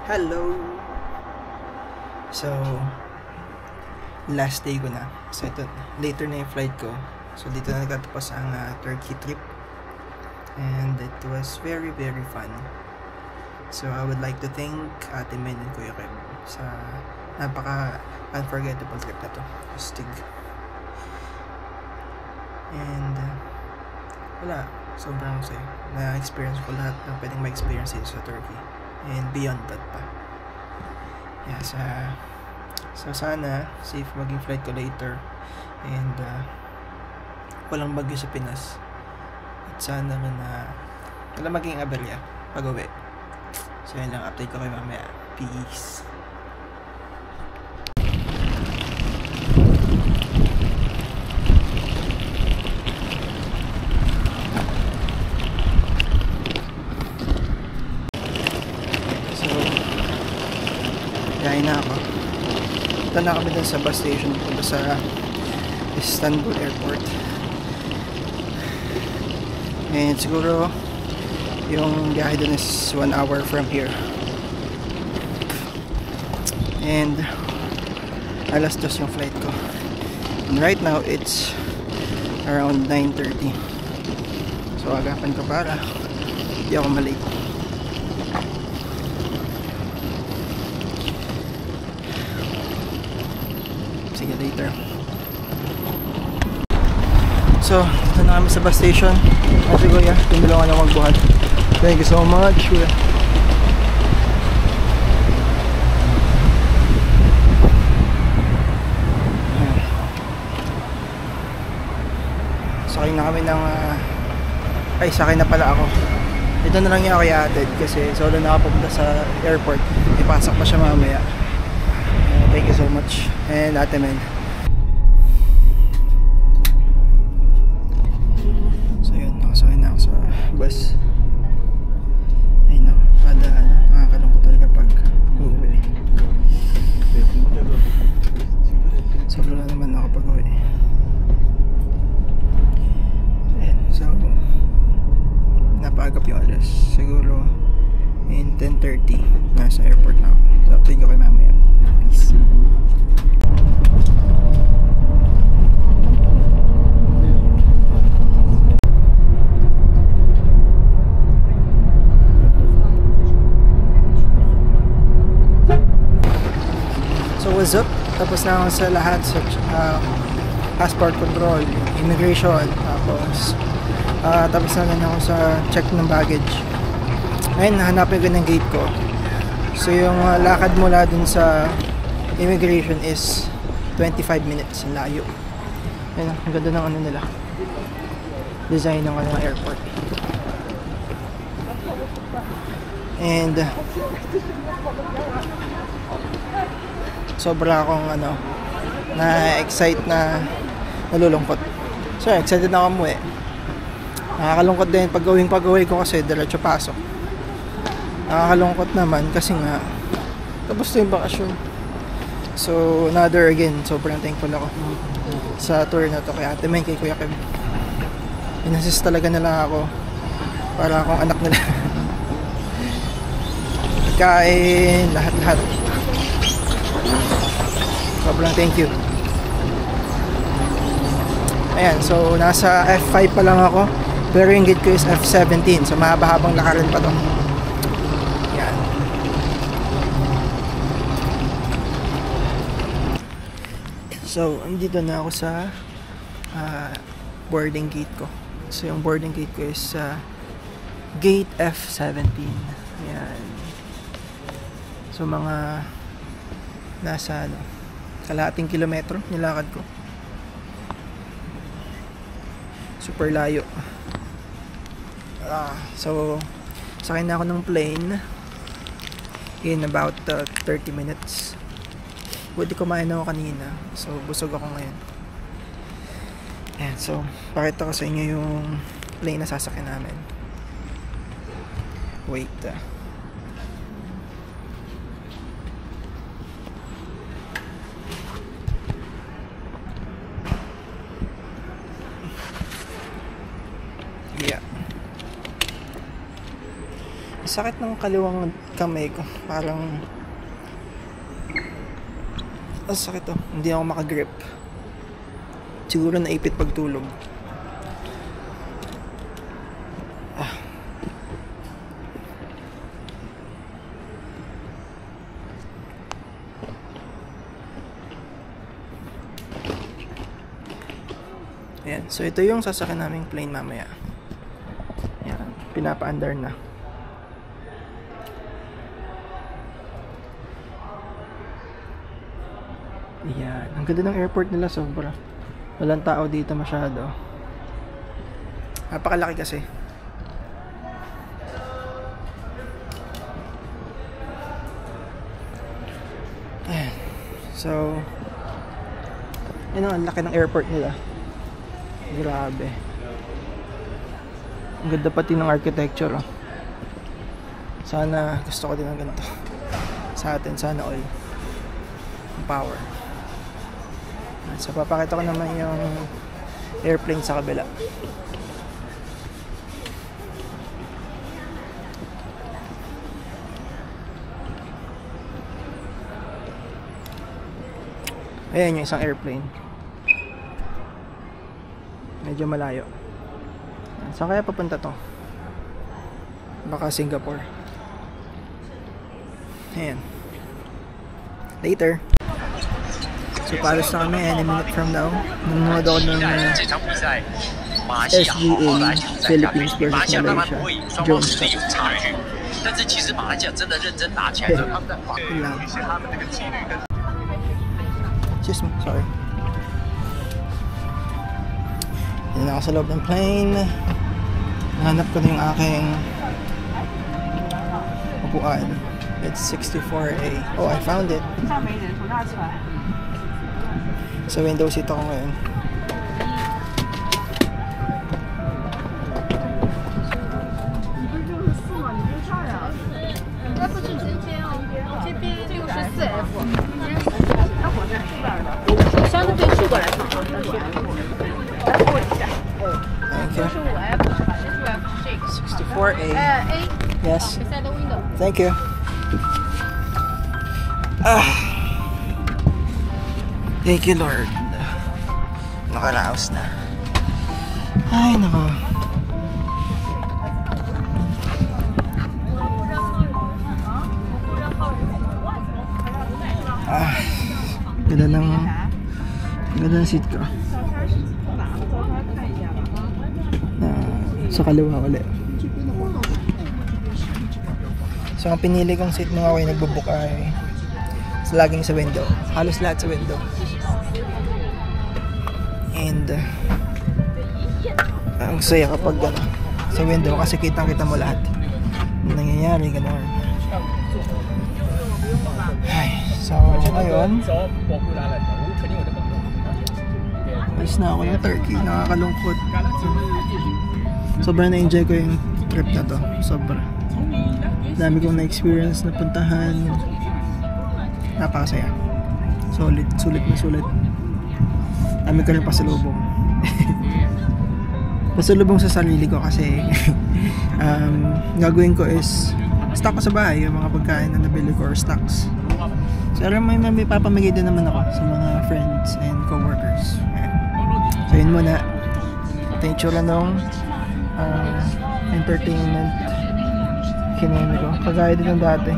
Hello! So, last day ko na. So, ito, later na yung flight ko. So, dito na nagtatapos ang Turkey trip. And it was very, very fun. So, I would like to thank Ate Men and Kuya Kev sa napaka-unforgettable trip na to. Stig. And, wala. Sobrang saya. Na-experience ko lahat na pwedeng ma-experience dito sa Turkey. And beyond that pa. Yeah, so sana safe maging flight ko later. And walang bagyo sa Pinas. At sana na wala maging aberya pag uwi. So yun lang, update ko kayo mamaya. Peace. Kain na ako. Ito na kami dun sa bus station punta sa Istanbul Airport. And siguro yung biyahe dun is 1 hour from here. And alas 2 yung flight ko. And right now it's around 9:30. So agapan ko para hindi ako malate. Sige, later. So, ito na kami sa bus station. Kasi kuya, tumulungan ako magbuhat. Thank you so much, kuya. Sakay na kami ng sakay na pala ako. Ito na lang yung ako i-added kasi solo na ako pupunta sa airport. Ipasok pa siya mamaya. Thank you so much. And Ate Men. So yun, nakasakay na ako sa bus. Ayun na, kada nakakalungkot talaga pag uuwi. Solo na naman ako pag uwi. Ayan, so napaagap yung alas. Siguro in 10:30 nasa airport na ako. So update ko kayo mamaya. Peace. So what's up? Tapos na ako sa lahat sa passport control, immigration, tapos na rin ako sa check ng baggage. Ngayon nahanapin ko ng gate ko. So yung lakad mula dun sa immigration is 25 minutes, layo. Ayun, ang ganda ng ano nila, design ng kanilang airport. And sobra akong na-excite na nalulungkot. So excited na ako umuwi. Nakakalungkot din pag-uwi ko kasi diretso pasok. Nakakalungkot naman kasi nga tapos na yung bakasyon. So another again, sobrang thankful ako sa tour na to kay Ate Men, kay Kuya Kev. Inassist talaga nila ako para akong anak nila. Kain, lahat. Sobrang thank you. Ayan, so nasa F5 pa lang ako, pero yung gate ko is F17, so mahaba-habang lakarin pa to. So, andito na ako sa boarding gate ko. So, yung boarding gate ko is gate F17. Ayan. So, mga nasa kalahating kilometro nilakad ko. Super layo. So, sakay na ako ng plane in about 30 minutes. Buti kumain ako kanina. So, busog ako ngayon. Ayan, so, pakita ko sa inyo yung plane na sasakyan namin. Wait. sakit ng kaliwang kamay ko. Parang sakit to. Hindi ako makagrip. Siguro naipit pagtulog. Ayan. So ito yung sasakyan naming plane mamaya. Ayan. Pinapa-under na. Ayan. Ang ganda ng airport nila, sobra. Walang tao dito masyado. Napakalaki kasi. Ayan. So yun ang laki ng airport nila. Grabe. Ang ganda pati ng architecture, oh. Sana gusto ko din ng ganito sa atin, sana all. Ang power. So papakita ko naman yung airplane sa kabila. Ayan yung isang airplane. Medyo malayo. Saan kaya papunta to? Baka Singapore. Ayan. Later. So palos na kami any minute from now. Nanonood ako ng SGA Philippines versus Malaysia. Jones Cup. Excuse me, sorry. Yan ako sa loob ng plane. Nahanap ko na yung aking upuan. It's 64A. Oh, I found it. Sa window seat ako ngayon. Thank you. 64A. Yes. Thank you. Thank you, Lord. Nakaraos na. Ay, nako. Ganda ng seat ko. Sa kaliwa ulit. So ang pinili kong seat nung ako ay nagbubook ay laging sa window. Halos lahat sa window. And ang saya kapag sa window kasi kitang-kita mo lahat ng nangyayari, gano'n. Ay, so ngayon alis na ako ng Turkey. Nakakalungkot. Sobrang na-enjoy ko yung trip na to. Sobra. Dami kong na-experience na puntahan. Napakasaya. Sulit na sulit. Dami ko rin pasalubong. Pasalubong sa sarili ko kasi gagawin ko is stock ko sa bahay, yung mga pagkain na nabili ko or stocks. So may papamigay din naman ako sa mga friends and co-workers. So yun muna. Ito yung tsura nung entertainment kinemi ko. Pagkaya din ng dati.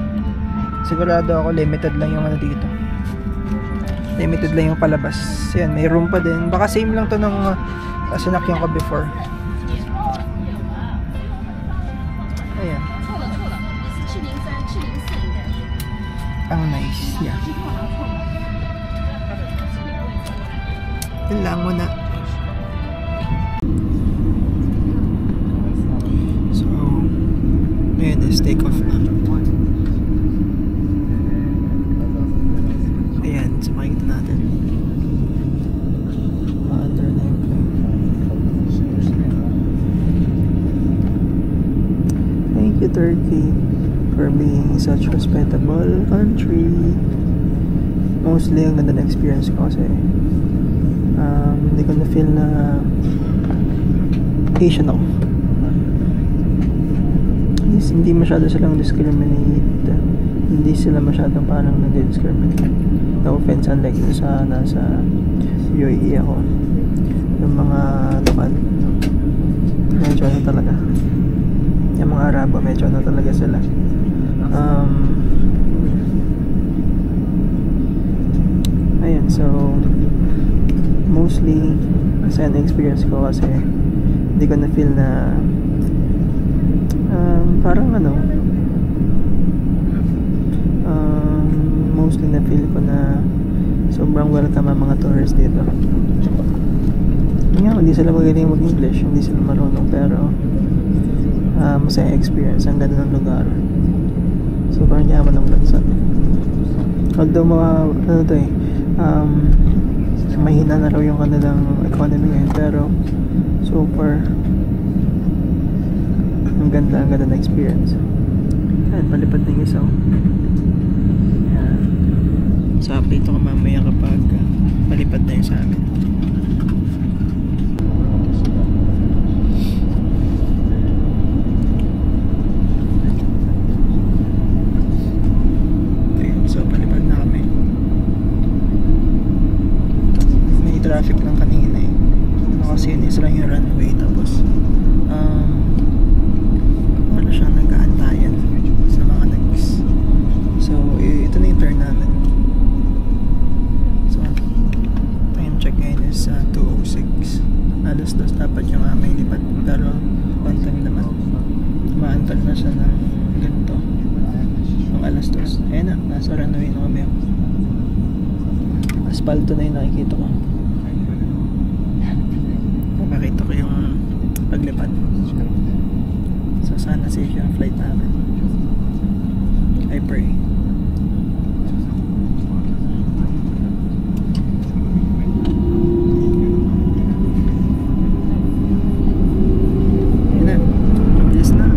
Sigurado ako limited lang yung dito. Limited lang yung palabas. Yan, may room pa din. Baka same lang to nung sinakyan ko before. Ayan. Ang nice. Yeah. Yun lang muna. So, ayan, let's take off na. Ayan, so makikita natin. Under na yung plane. Thank you, Turkey, for being such respectable country. Mostly, ang ganda na experience ko kasi hindi ko na feel na Asian ako. You see hindi masyado silang discriminate. Hindi sila masyadong parang nag-discriminate. No offense, unlike sa nasa UAE ako. Yung mga lokal, medyo ano talaga. Yung mga Arabo, medyo ano talaga sila. Ayun, so mostly masaya na experience ko kasi hindi ko na feel na parang ano, mostly na feel ko na sobrang welcome ang mga tourists dito. Hindi sila magaling mag-English, hindi sila marunong, pero masaya experience. Ang ganda ng lugar, sobrang yaman ng bansa. Although mahina na raw yung kanilang economy ngayon, pero super ang ganda na experience. Ayan, palipad na yung isa. So update ko mamaya kapag palipad na yung sa amin. Traffic lang kanina eh. Kasi inis lang yung runway, tapos wala siyang nag-aantayan sa mga nag-miss. So ito na yung turn namin. So time check ngayon is 2:06. Alas 2 dapat yung aming lipat, pero on time naman. Maantal na siya na ganito ang alas 2. Ayan na, nasa runway na kami. Aspalto na yung nakikita ko. Makita ko yung paglipad. So sana safe yung flight namin. I pray. Yun na. Yes na.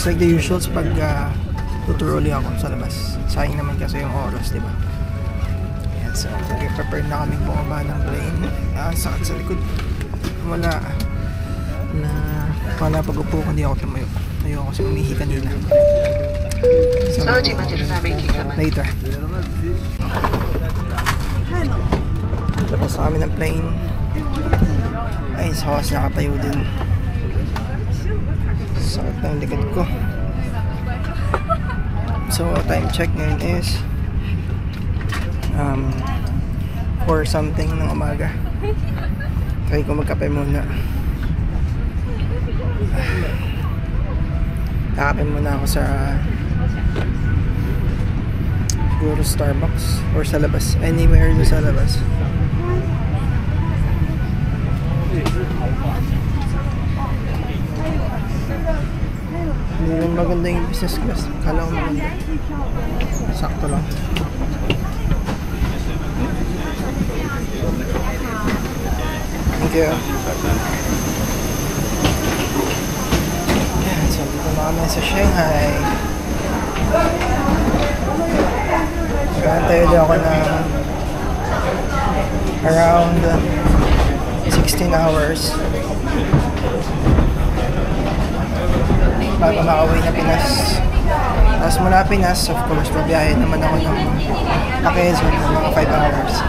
just like the usuals pag tuturo ulit ako sa labas. Sayang naman kasi yung oras, di ba? Ayan, so prepare na kaming bumaba ng plane. Sakit sa likod. Wala pag-upo ko, hindi ako tumayo. Ayoko kasi umihi kanina. So, later. Tapos na kami ng plane. Ay, sa wakas nakatayo din. Sakit ng likod ko. So, time check ngayon is 4 something ng umaga. Try ko magkape muna. Kakape muna ako sa siguro Starbucks or sa labas. Anywhere sa labas. Hindi rin maganda yung business class. Kala ko maganda. Sakto lang. Thank you. Ayan, so dito na kami sa Shanghai. Magantay ulit ako ng around 16 hours bago makauwi na Pinas. Tapos mula Pinas, of course, mabiyahe naman ako ng Quezon ng mga 5 hours.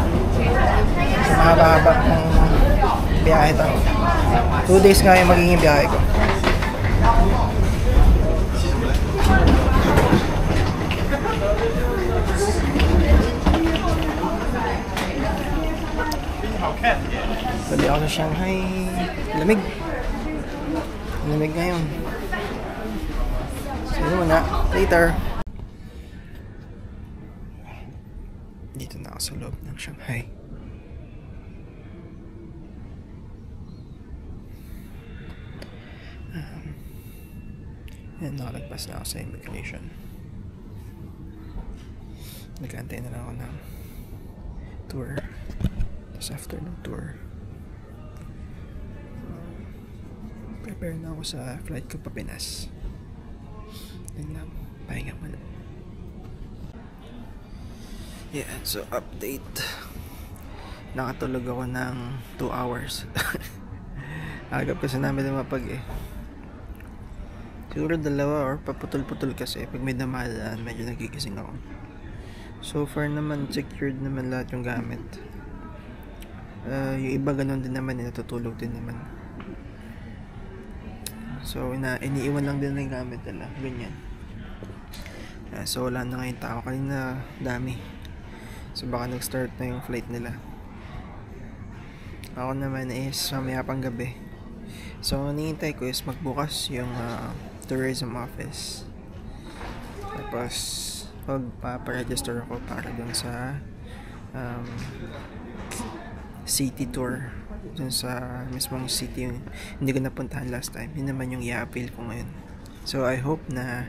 So mahaba-haba ng biyahe ito. 2 days nga yung magiging biyahe ko. Bali ako sa Shanghai. Lamig. Lamig ngayon. So yun muna. Later. Dito na ako sa loob ng Shanghai. Yan, nakalagpas na ako sa immigration. Nag-antay na lang ako ng tour. Tapos after ng tour, prepare na ako sa flight ko pa Pinas. Yun lang, pahinga muna. Yeah, so update. Nakatulog ako ng 2 hours. Agap kasi namin lumapag eh. Siguro 2 or paputol-putol kasi pag may damalaan medyo nagigising ako. So far naman secured naman lahat yung gamit. Yung iba ganun din naman, natutulog din naman. So iniiwan lang din yung gamit nila, ganyan. So wala na ngayon tao, kanina dami. So baka nag-start na yung flight nila. Ako naman is mamaya pang gabi. So hinihintay ko is magbukas yung tourism office. Tapos magpaparegister ako para dun sa city tour dun sa mismong city yung hindi ko napuntahan last time. Yun naman yung i-appeal ko ngayon. So I hope na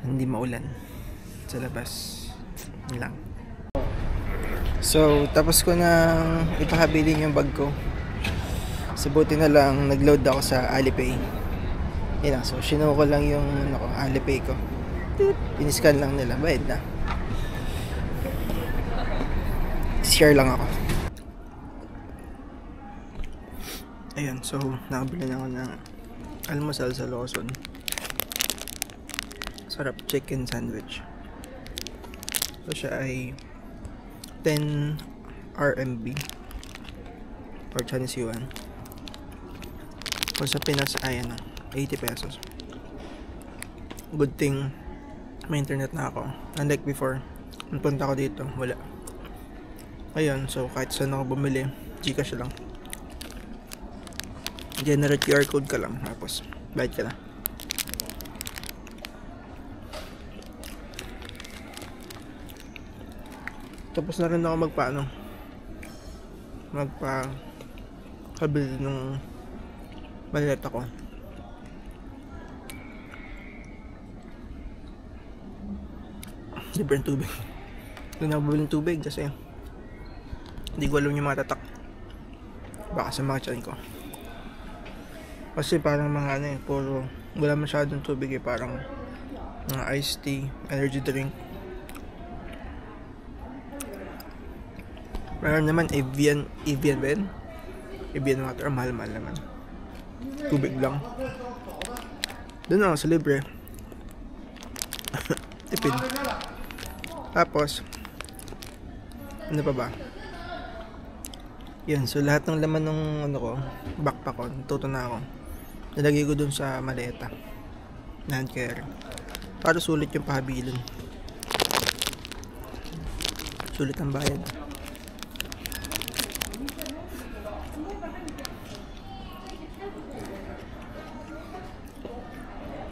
hindi maulan sa labas. Yun lang. So tapos ko na ipahabilin yung bag ko. So buti na lang nag-load ako sa Alipay. Yun lang. So sinuha ko lang yung Alipay ko. Iniscan lang nila. Bayad na. Share lang ako. Ayan, so nakabili na ako ng almusal sa Lawson. Sarap, chicken sandwich. So siya ay 10 RMB or Chinese yuan. Kung sa Pinas ay 80 pesos. Good thing may internet na ako. Unlike before, nung punta ko dito, wala. Ayun, so kahit saan ako bumili, Gcash lang. Generate QR code ka lang, tapos bayad ka na. Tapos na rin ako magpakabili ng maleta ko. Libreng tubig. Doon ako bumili ng tubig kasi hindi ko alam yung mga tatak. Baka sa mga tiyan ko. Kasi parang mga ano eh, puro wala masyadong tubig eh, parang mga iced tea, energy drink. Meron naman Evian ba yun? Evian water, mahal-mahal naman. Tubig lang. Doon ako sa libre. Tipid. Tapos ano pa ba? Yun, so lahat ng laman ng ano ko, backpack ko, natuto na ako. Nilagay ko dun sa maleta na hand carry para sulit yung pahabilin. Sulit ang bayad.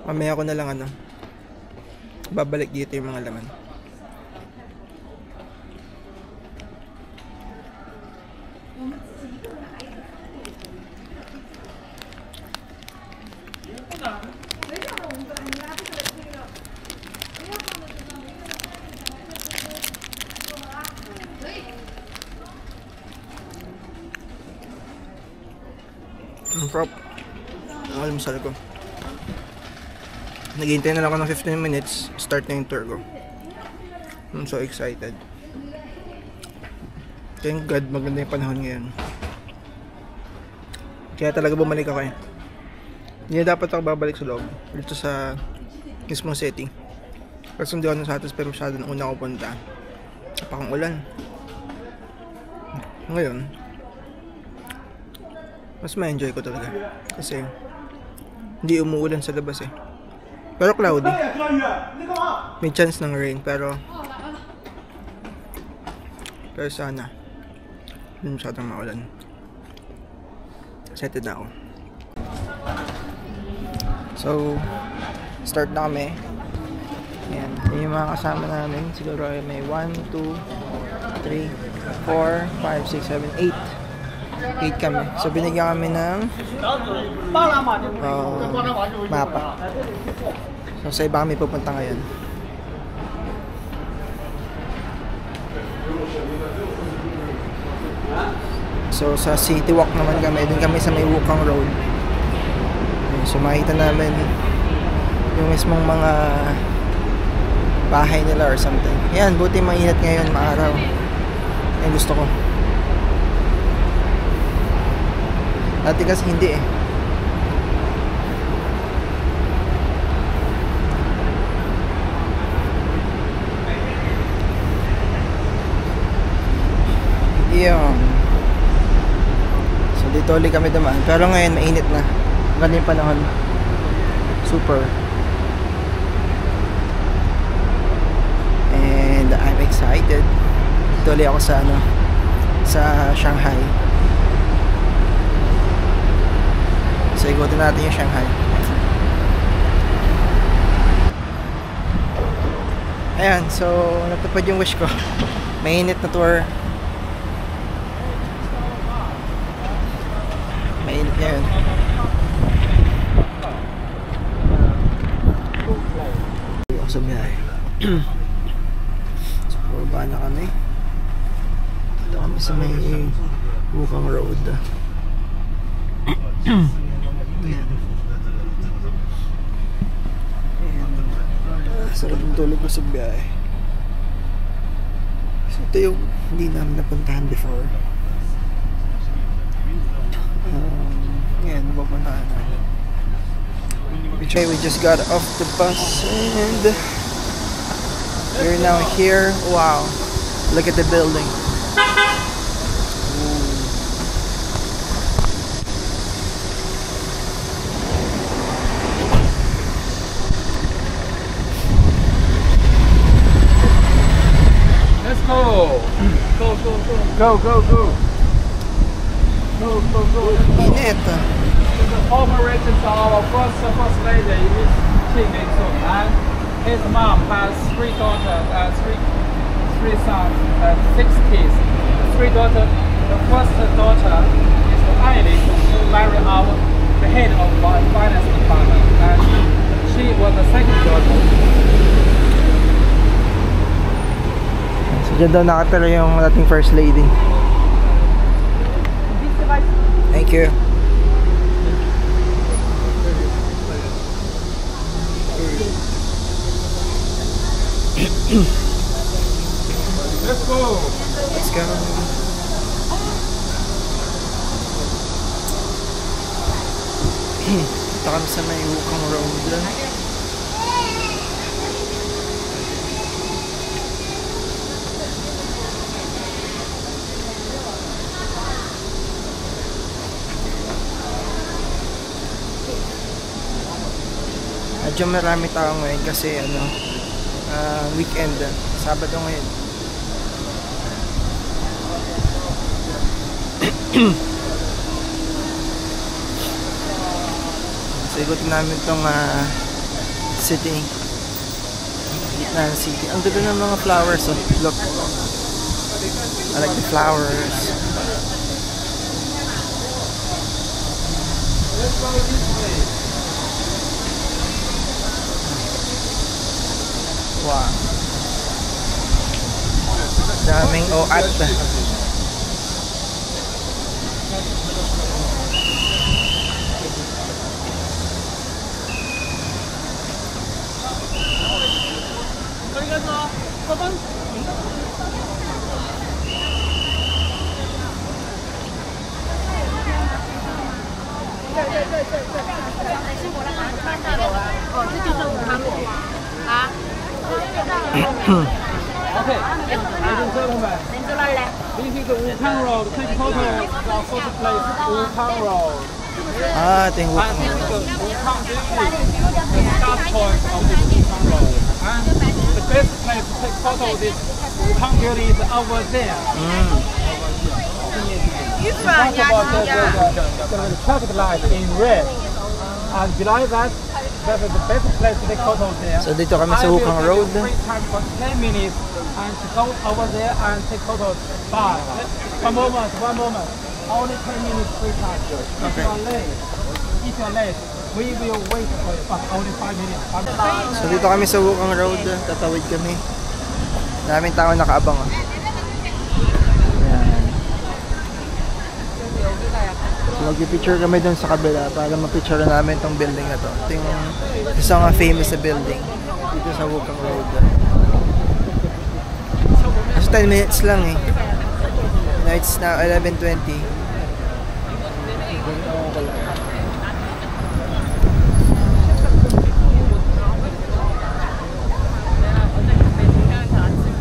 Mamaya ko na lang ano, babalik dito yung mga laman. Ang prop. Ang almusal ko. Naghihintay na lang ako ng 15 minutes. Start na yung tour ko. I'm so excited. Thank God maganda yung panahon ngayon. Kaya talaga bumalik ako eh. Hindi na dapat ako babalik sa loob. Dito sa mismong setting. Kasi hindi ako nasatisfy masyado nung una ako punta. Napakang ulan. Ngayon mas ma-enjoy ko talaga kasi hindi umuulan sa labas eh, pero cloudy, may chance ng rain, pero sana hindi masyadong maulan. Excited na ako. So start na kami. Ayan, yung mga kasama namin siguro ay may 1, 2, 3, 4, 5, 6, 7, 8 kami. So binigyan kami ng mapa. So sa iba kami pupunta ngayon. So sa City Walk naman kami. Doon kami sa may Wukang Road. So makita namin yung mismong mga bahay nila or something. Yan, buti mainit ngayon, maaraw. Yan gusto ko. Dati kasi hindi eh. Yun. So dito ulit kami dumaan. Pero ngayon mainit na. Ganda yung panahon. Super. And I'm excited. Dito ulit ako sa ano, sa Shanghai. So ikutin natin yung Shanghai. Ayan, so natupad yung wish ko. Mainit na tour. Mainit ngayon. Ako sa biyahe. So pababa na kami. Ito kami sa may Wukang Road. Sarap ng tulog ko sa biyahe. So ito yung hindi namin napuntahan before. Yan, napupuntahan namin. Okay, we just got off the bus and we're now here. Wow, look at the building. Go. Init. Operated to our first lady is Qing Mingsun, and his mom has 3 daughters and 3 sons and 6 kids. The first daughter is Aileen, who married the head of our finance department, and she was the second daughter. So dyan daw nakatira yung ating first lady. Thank you. Let's go. Let's go. Ito kami sa may Wukong Road. Medyo marami tao ngayon kasi weekend, Sabado ngayon. So ikutin namin itong city, gitna ng city. Ang ganda ng mga flowers, oh. Look, I like the flowers. Let's go this way. Wow, daming oat. Okay, ladies and gentlemen, this is the Wukang Road. Take photo of first place, Wukang Road. Ito yung And Wukong this is Road. the Wukang Building, the start point of this Wukang Road. And the best place to take photo of this Wukang Building is over there. Talk about the traffic light in red. And below that, that's the best place to take photos there. So dito kami sa Wukong Road. I will give you free time for 10 minutes and to go over there and take photos. But one moment. Only 10 minutes free time. If you are late, we will wait for you, but only 5 minutes. So dito kami sa Wukong Road, tatawid kami. Daming tao nakaabang. Ayan. So mag-picture kami dun sa kabila para ma-picture namin tong building na to. Ito yung isang famous na building dito sa Wukong Road. Kasi 10 minutes lang eh. Now it's now 11:20.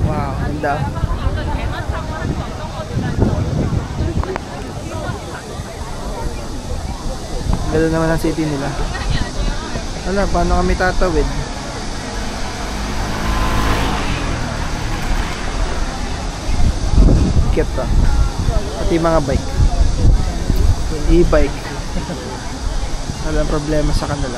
Wow, ganda. Ganda naman ang city nila. Ano, paano kami tatawid? Kit pa. Pati mga bike. E-bike. Walang problema sa kanila.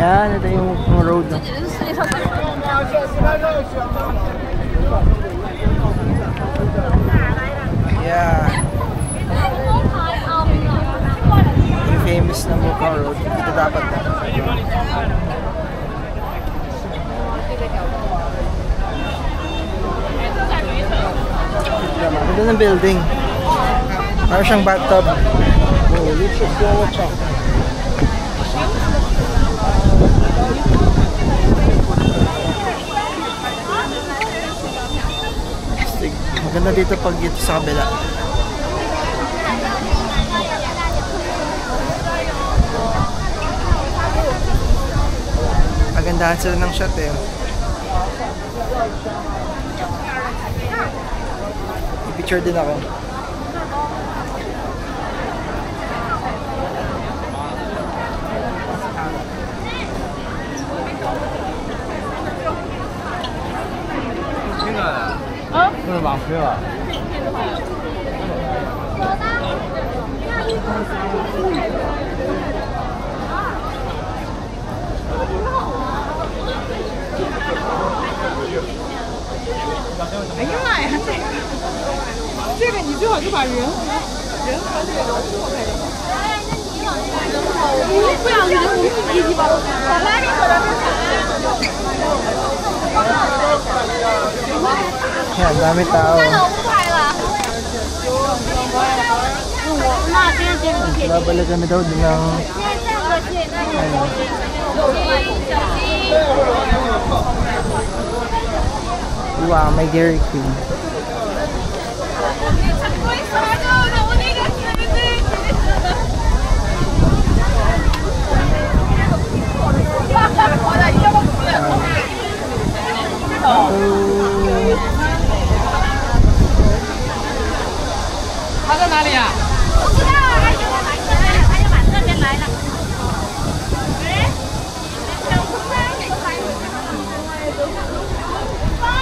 Yan, ito yung road. No? Yeah. Yung famous na Wukong Road. Dito dapat na. Ganda ng building. Parang siyang bathtub. Maganda dito pag dito sa kabila. Magandahan sila ng shot eh. I-picture din ako.这是马靴了。哎呀妈呀，这个你最好就把人和这个错开。不要人，我们自己把它拉进去了。Yan, dami tao. Babalik kami daw din ng wow, may Dairy Queen.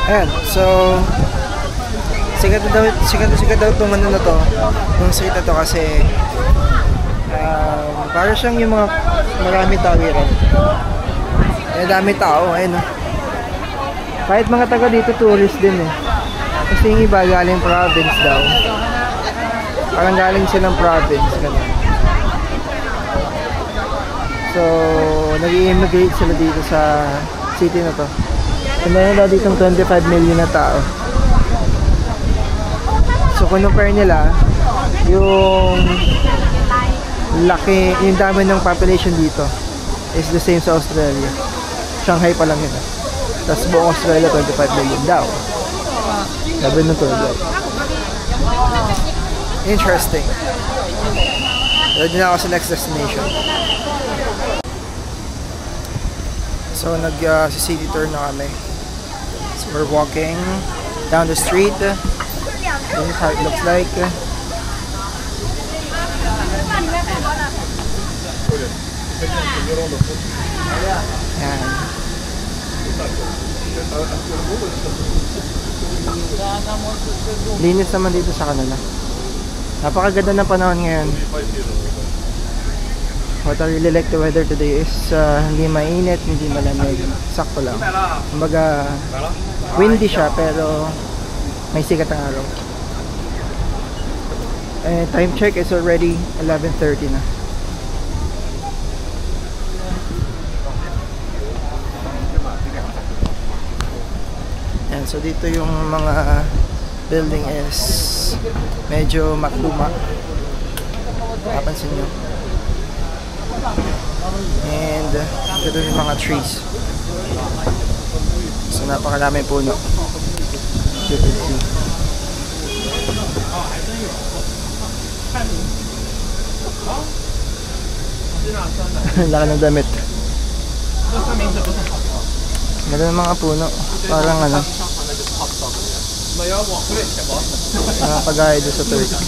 Ayan, so sikat daw itong ano na to, yung street na to kasi para siyang yung mga marami tawiran. Dami tao, ayun. Kahit mga taga dito tourist din eh. Kasi yung iba galing province daw. Parang galing silang province, ganun. So, nag-i-immigrate sila dito sa city na to. So, meron daw ditong 25 million na tao. So, compare nila yung laki, yung dami ng population dito is the same sa Australia. Shanghai pa lang yun. Tapos buong Australia 25 million daw. Sabi ng tour guide. Interesting. Ready na ako sa next destination. So nag-city tour na kami. So we're walking down the street. This is how it looks like. Yan. Linis naman dito sa kanila. Napakaganda ng panahon ngayon. What I really like the weather today is hindi mainit, hindi malamig. Sakto lang. Kumbaga windy siya pero may sikat ang araw. Time check is already 11:30 na. Yan, so dito yung mga building is medyo makluma. Kapansin nyo. And dito yung mga trees. So napakarami puno. You can see. Laki ng damit. Ganda ng mga puno. Parang ano, pag-ahay doon sa Turkey.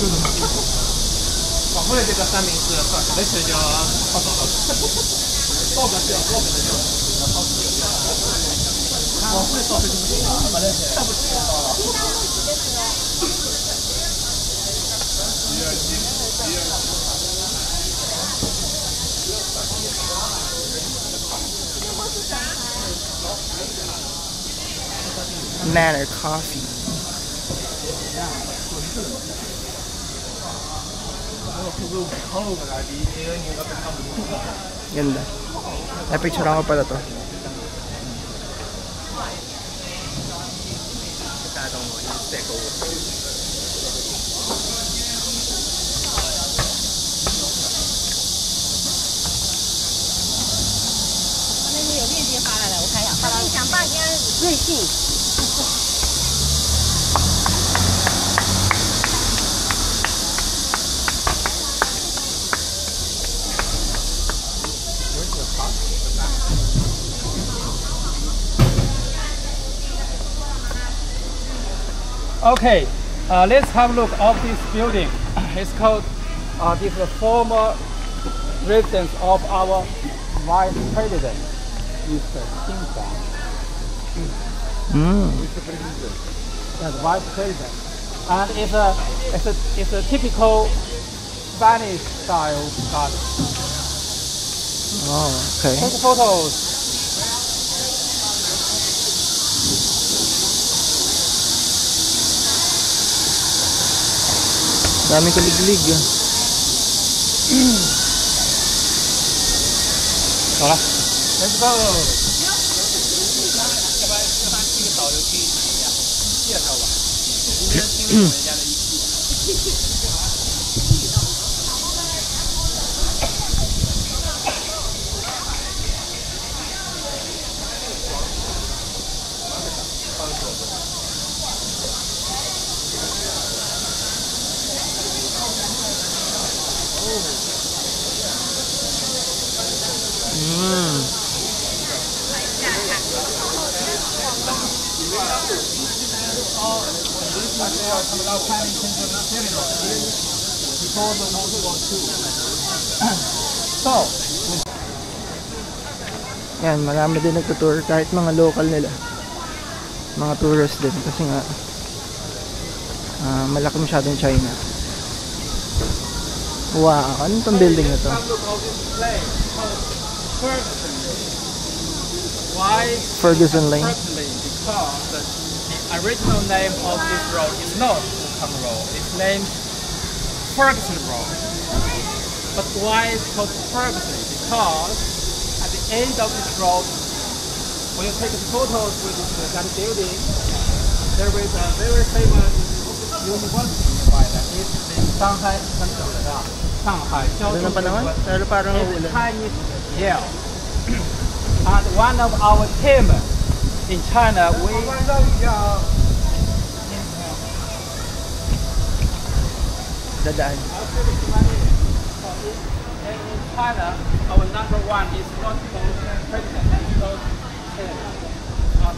Manor Coffee. Ganda. Na-picture ako pala to. Okay, let's have a look of this building. It's called, this is the former residence of our Vice President, Mr. Xing Huang. Yeah, the Vice President. And it's a typical Spanish style garden. Oh, okay. Take photos. Daming kaliglig. Tara. Let's go. Yan, marami din nagtutour kahit mga local nila. Mga tourist din kasi nga malaki masyadong China. Wow, ano itong building na to? Why Ferguson Lane. Ferguson Lane? Because the original name of this road is not Wukang Road. It's named Ferguson Road. But why it's called Ferguson? Because at the end of this road, when you take photos with that building, there is a very famous university nearby that is the Shanghai Shanghai Ano pa naman? Pero parang It's ulan. Chinese Yale. And one of our team in China, we Dadaan. in China, our number one is not called president, it's called chairman.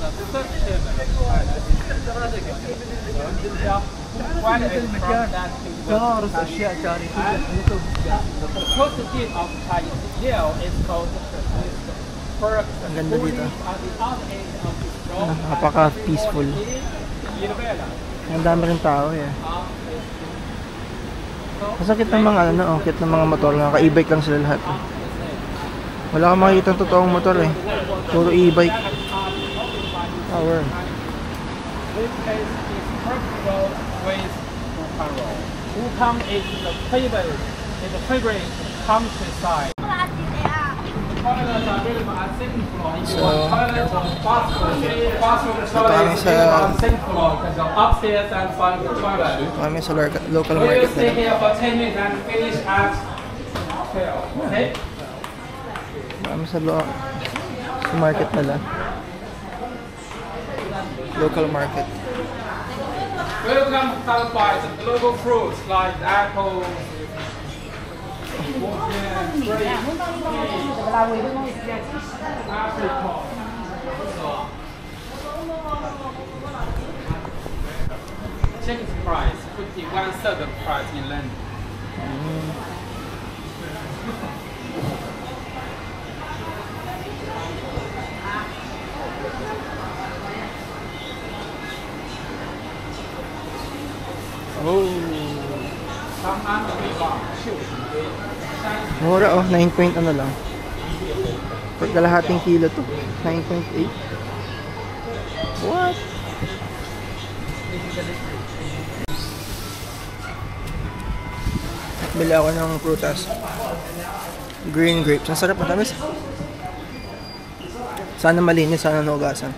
The third chairman in China is graduated from that university. And the first dean of Chinese Yale is called Ferguson. Ang ganda dito. At the other end of this road, Napaka-peaceful. Ilvela. Ang dami rin tao eh. Masakit ng mga kit ng mga motor, naka-e-bike lang sila lahat. Wala kang makikita ng totoong motor eh. Puro e-bike. Power. This place is perfect road with Wukang Road. Wukang is the favorite countryside. Toilets are available at second floor. If you want toilets or bathroom toilets on second floor, you can go upstairs and find the toilet. Kami sa local We will market stay nila. here for 10 minutes and finish at 12. Okay? Kami sa market nila. Local market. Welcome to Taipei. The local fruits like apples, chicken price, 51 the price in London. Oh. Some other people shoot. Mura oh, 9 point ano lang. Pag kalahating kilo to, 9.8. What? Bili ako ng prutas. Green grapes. Ang sarap, matamis. Sana malinis, sana nugasan.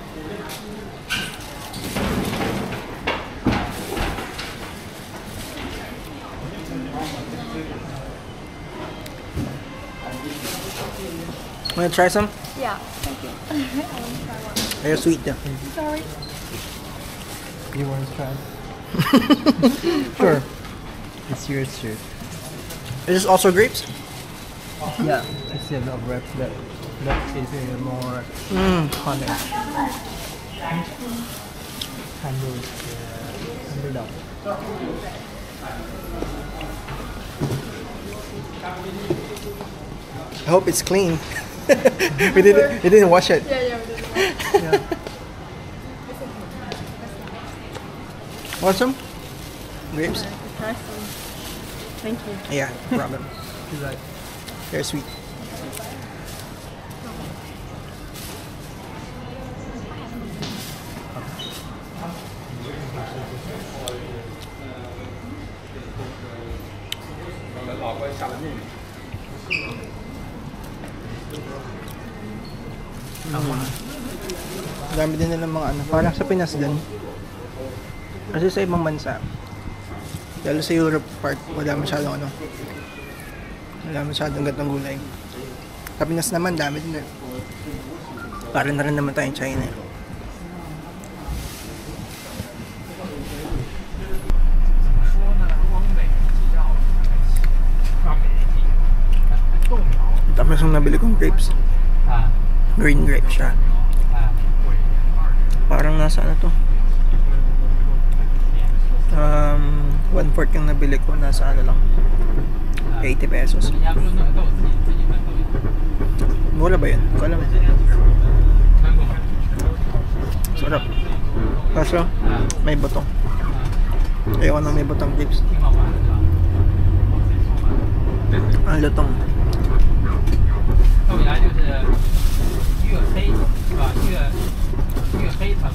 Wanna try some? Yeah, thank you. They're sweet though. Sorry. You want to try? Sure. It's yours, sir. Is this also grapes? Yeah, it's a lot of reps that is more honey. $100. I hope it's clean. we didn't wash it. Yeah, we did. Want some? Grapes? Thank you. Yeah, no problem. Is that They're sweet. Dami din nilang mga ano, parang sa Pinas din. Kasi sa ibang bansa, lalo sa Europe part, wala masyadong ano. Wala masyadong gatong gulay. Sa Pinas naman, dami din eh. Para na rin naman tayong China eh. Tapos yung nabili kong grapes. Green grape siya. Parang nasa ano to. 1/4 yung nabili ko, nasa ano lang 80 pesos. Mura ba yun? Wala ba? Sarap. Kaso may butong. Ayaw na may butong grapes. Ang lutong. 豆芽就是越黑是吧？越黑它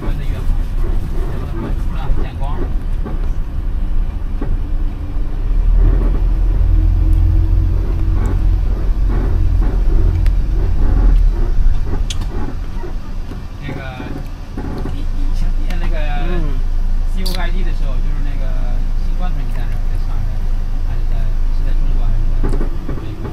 闻的越好，让它见光。那个以前那个西欧外地的时候，就是那个新冠存在在上海，还是在中国还是在美国？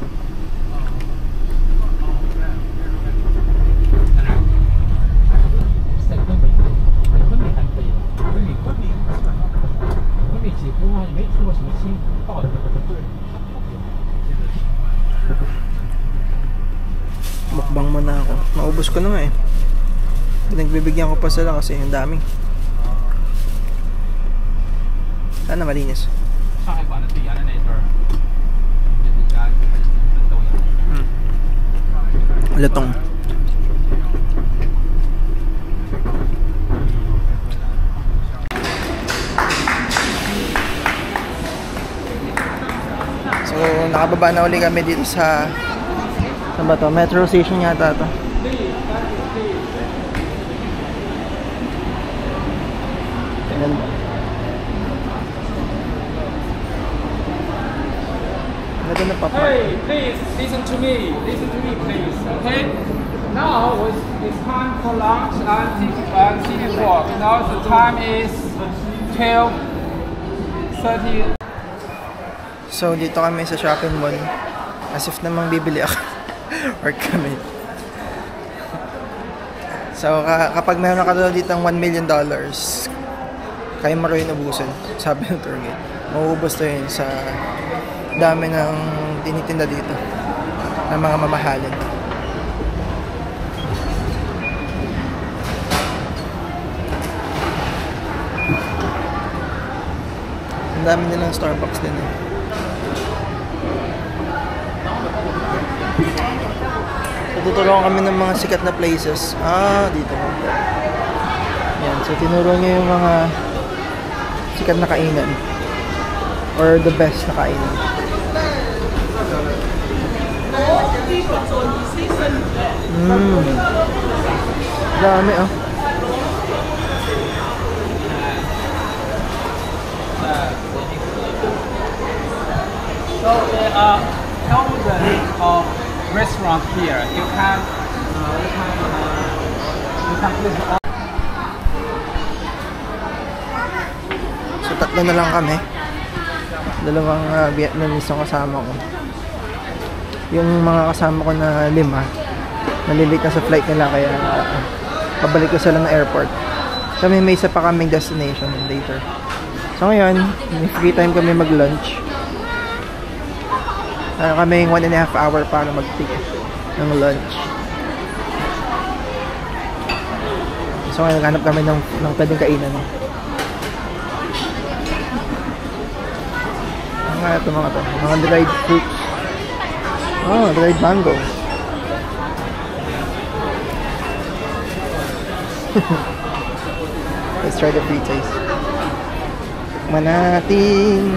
Mukbang muna ako. Maubos ko na nga eh. Pinagbibigyan ko pa sila kasi yung dami. Sana malinis. Lutong. So, nakababa na uli kami dito sa ba to? Metro station yata to. Ganda. Ganda pa pa. Hey, please listen to me, please. Okay. Now it's time for lunch and city walk. Now the time is 12:30. So, dito kami sa shopping mall. As if namang bibili ako. Or kami. So, kapag meron ka daw dito ng $1 million, kaya mo rin ubusin, sabi ng tour guide. Mauubos to yun sa dami ng tinitinda dito ng mga mamahalin. Ang dami nilang Starbucks din eh. Tutulungan kami ng mga sikat na places. Dito. Yan. So, tinuro niya yung mga sikat na kainan. Or the best na kainan. Dami oh. So, thousands of restaurant here. You can please order. So, tatlo na lang kami. Dalawang Vietnamese ang kasama ko. Yung mga kasama ko na 5, nalilate na sa flight nila kaya pabalik ko sila ng airport. Kami may isa pa kaming destination later. So ngayon, may free time kami mag-lunch. Kami 1.5 hour para mag-take ng lunch. So ngayon, naghanap kami ng pwedeng kainan. Ito mga to. Mga dried fruits. Dried mango. Let's try the free taste. Tikman natin.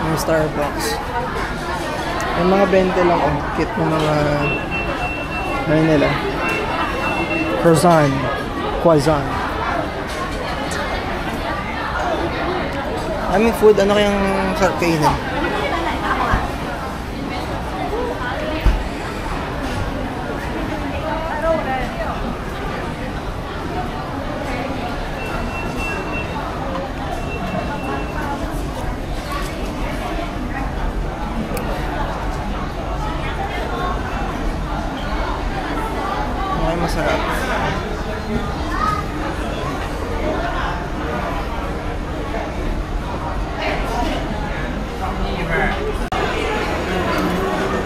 May Starbucks. May mga 20 lang. Oh, cute ng mga ano nila. Croissant. Aming food, ano kayang sarap kainin? Masarap.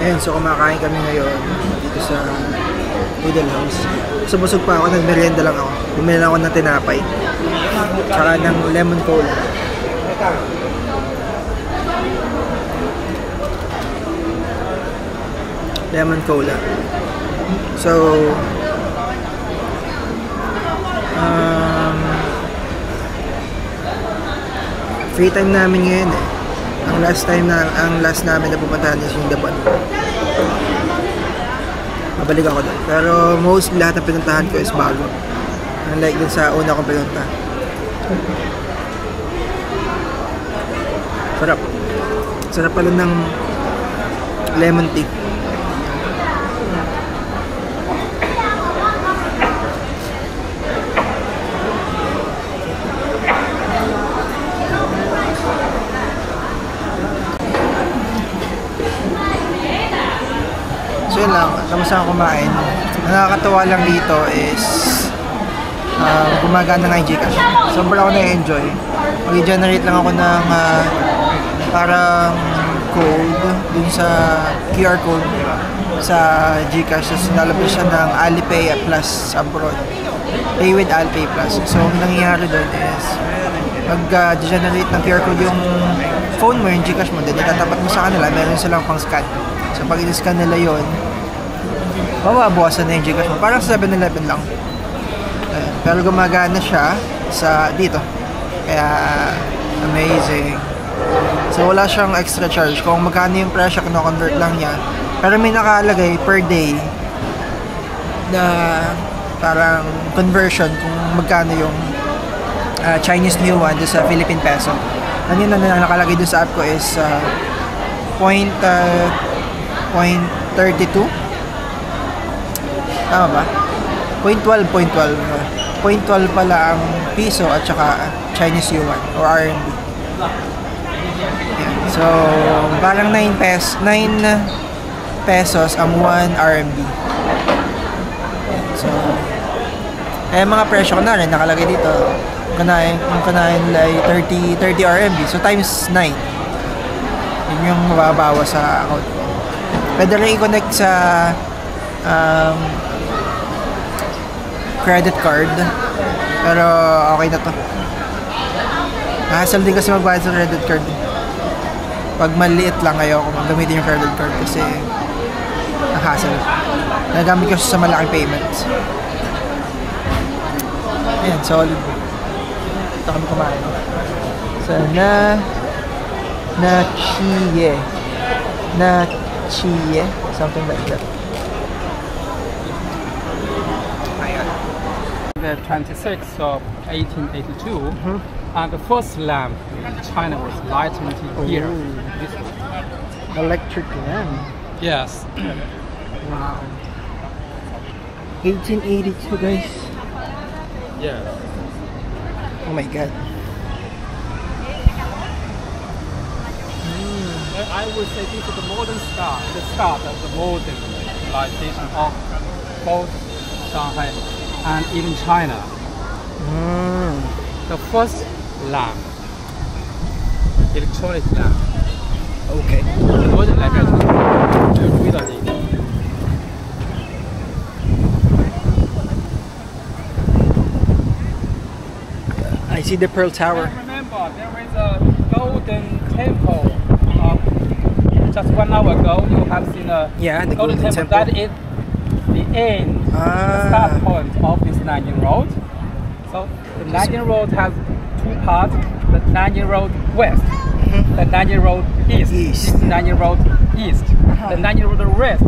Ayan, so kumakain kami ngayon dito sa Noodle House. So busog pa ako, nagmerienda lang ako. Bumili lang ako ng tinapay. Tsaka ng lemon cola. Lemon cola. So, free time namin ngayon eh. Ang last namin na pupuntahan is yung Daban. Mabalik ako doon. Pero most lahat ng pinuntahan ko is bago. Unlike dun sa una kong pinunta. Sarap. Sarap pala ng lemon tea. So yun lang, tapos ako kumain. Ang nakakatawa lang dito is gumagana nga yung Gcash. Sobrang ako na-enjoy. Mag-generate lang ako ng parang code dun sa QR code sa Gcash. Tapos nalabas siya ng Alipay Plus abroad. Pay with Alipay Plus. So ang nangyayari doon is mag-generate ng QR code yung phone mo, yung Gcash mo. Then itatapat mo sa kanila, meron silang pang scan. So pag i-scan nila yun, mababawasan na yung Gcash mo. Parang 7-Eleven lang. Pero gumagana siya sa dito. Kaya amazing. So wala siyang extra charge. Kung magkano yung presyo, kino-convert lang niya. Pero may nakalagay per day na parang conversion kung magkano yung Chinese New Yuan sa Philippine Peso. Ano yun na nakalagay doon sa app ko is 0.32. Tama ba? 0.12 pala ang piso at saka Chinese yuan or RMB. Yeah. So, parang 9 pesos ang 1 RMB. So, mga presyo ko na rin nakalagay dito. Kung kanain nila ay 30 RMB. So, times 9. Yun yung mababawa sa account. Pwede rin i-connect sa credit card. Pero okay na to. Hassle din kasi magbayad sa credit card. Pag maliit lang ayoko gamitin yung credit card kasi hassle. Nagamit ko sa malaking payments. Ayan, solid. Ito kami kumain. So, Chiye, something like that. The 26th of 1882, and the first lamp in China was lighted here. This one. Electric lamp. Yes. Wow. 1882, guys. Yes. Oh my god. I would say this is the modern start, the start of the modern civilization of both Shanghai and even China. The first lamp, electronic lamp. Okay. Modern electronic. I see the Pearl Tower. And remember, there is a golden temple. Just 1 hour ago, you have seen a the golden temple. That is the end, the start point of this Nanjing Road. So the Nanjing Road has two parts. The Nanjing Road West the Nanjing Road East. East. This is Nanjing Road East. The Nanjing Road West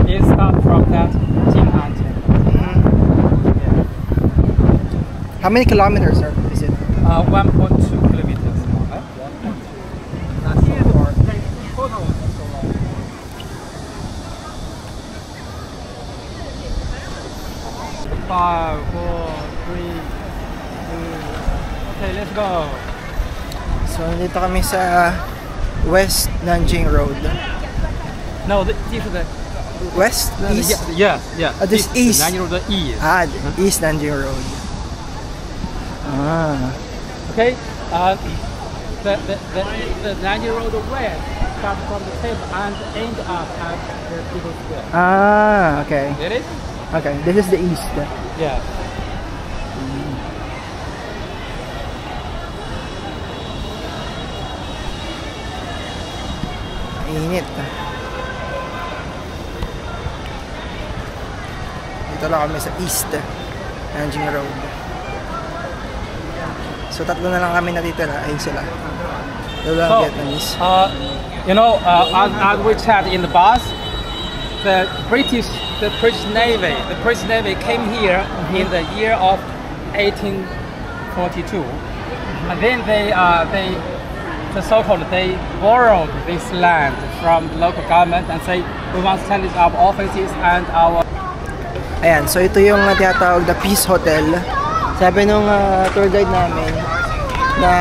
is start from that Jing'an. How many kilometers sir, is it? 1.2 kilometers. That's so far. Total is so long. 5, 4, 3, 2. Okay, let's go. So nandito kami sa West Nanjing Road. No, this is the West? East? yes. This is east. Nanjing Road East. East Nanjing Road. Okay. The Nanjing Road West starts from the tip and end up at the People's Square. Okay. Get it? Okay, this is the east. Yeah. Init. Dito lang kami sa East Nanjing Road. So tatlo na lang kami natitira. Ayun sila. Dalawang Vietnamese. As we chat in the bus, the British Navy came here in the year of 1842, and then they borrowed this land from the local government and say we want to establish our offices and our. Ayan, so ito yung tinatawag na Peace Hotel. Sabi nung tour guide namin na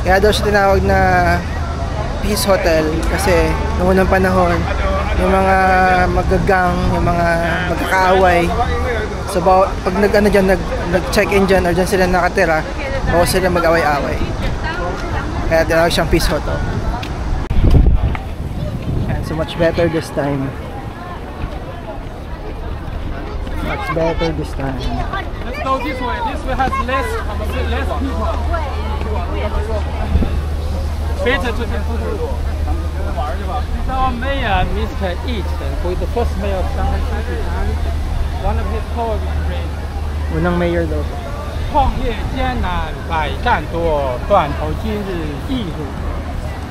kaya daw siya tinawag na Peace Hotel kasi noong unang panahon yung mga magagang, yung mga magkakaaway, so pag nag-check-in dyan or dyan sila nakatira, bago sila mag-away-away. Kaya tinawag siyang Peace Hotel. And so much better this time. Much better this time. Let's go this way. This way has less people. Better to take photo. This is our mayor, Mr. Each, who is the first mayor of Shanghai City, and one of his poems reads, Unang mayor daw. 创业艰难，百战多，断头今日亦如。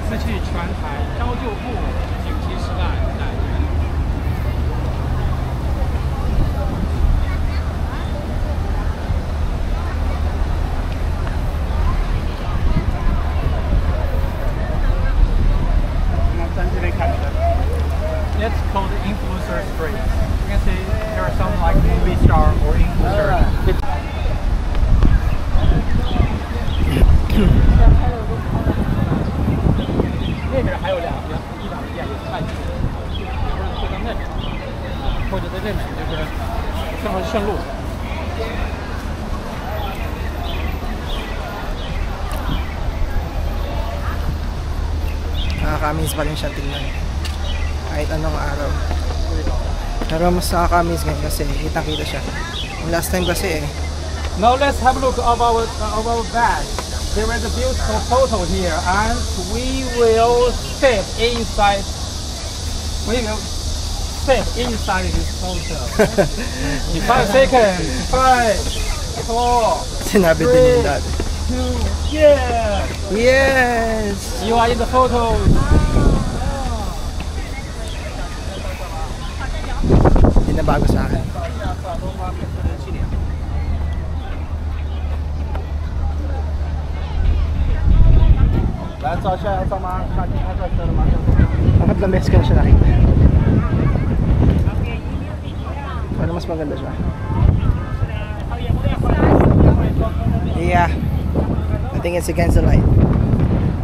辞去拳台招旧部，九七时代乃元。Let's call the influencer street. You can see there are some like movie star or influencer. Nakakamiss pa rin siya tingnan kahit anong araw, pero mas nakakamiss ngayon kasi kitang-kita siya. Yung last time kasi Now let's have a look of our bag. There is a beautiful photo here, and we will step inside. We will step inside this photo. In 5 seconds. 5, 4, sinabi din yung dati. 2, yeah. Yes! You are in the photo. Hindi na bago sa akin. Bakit lames ka na siya nakita? Ano mas maganda siya? Yeah. I think it's against the light.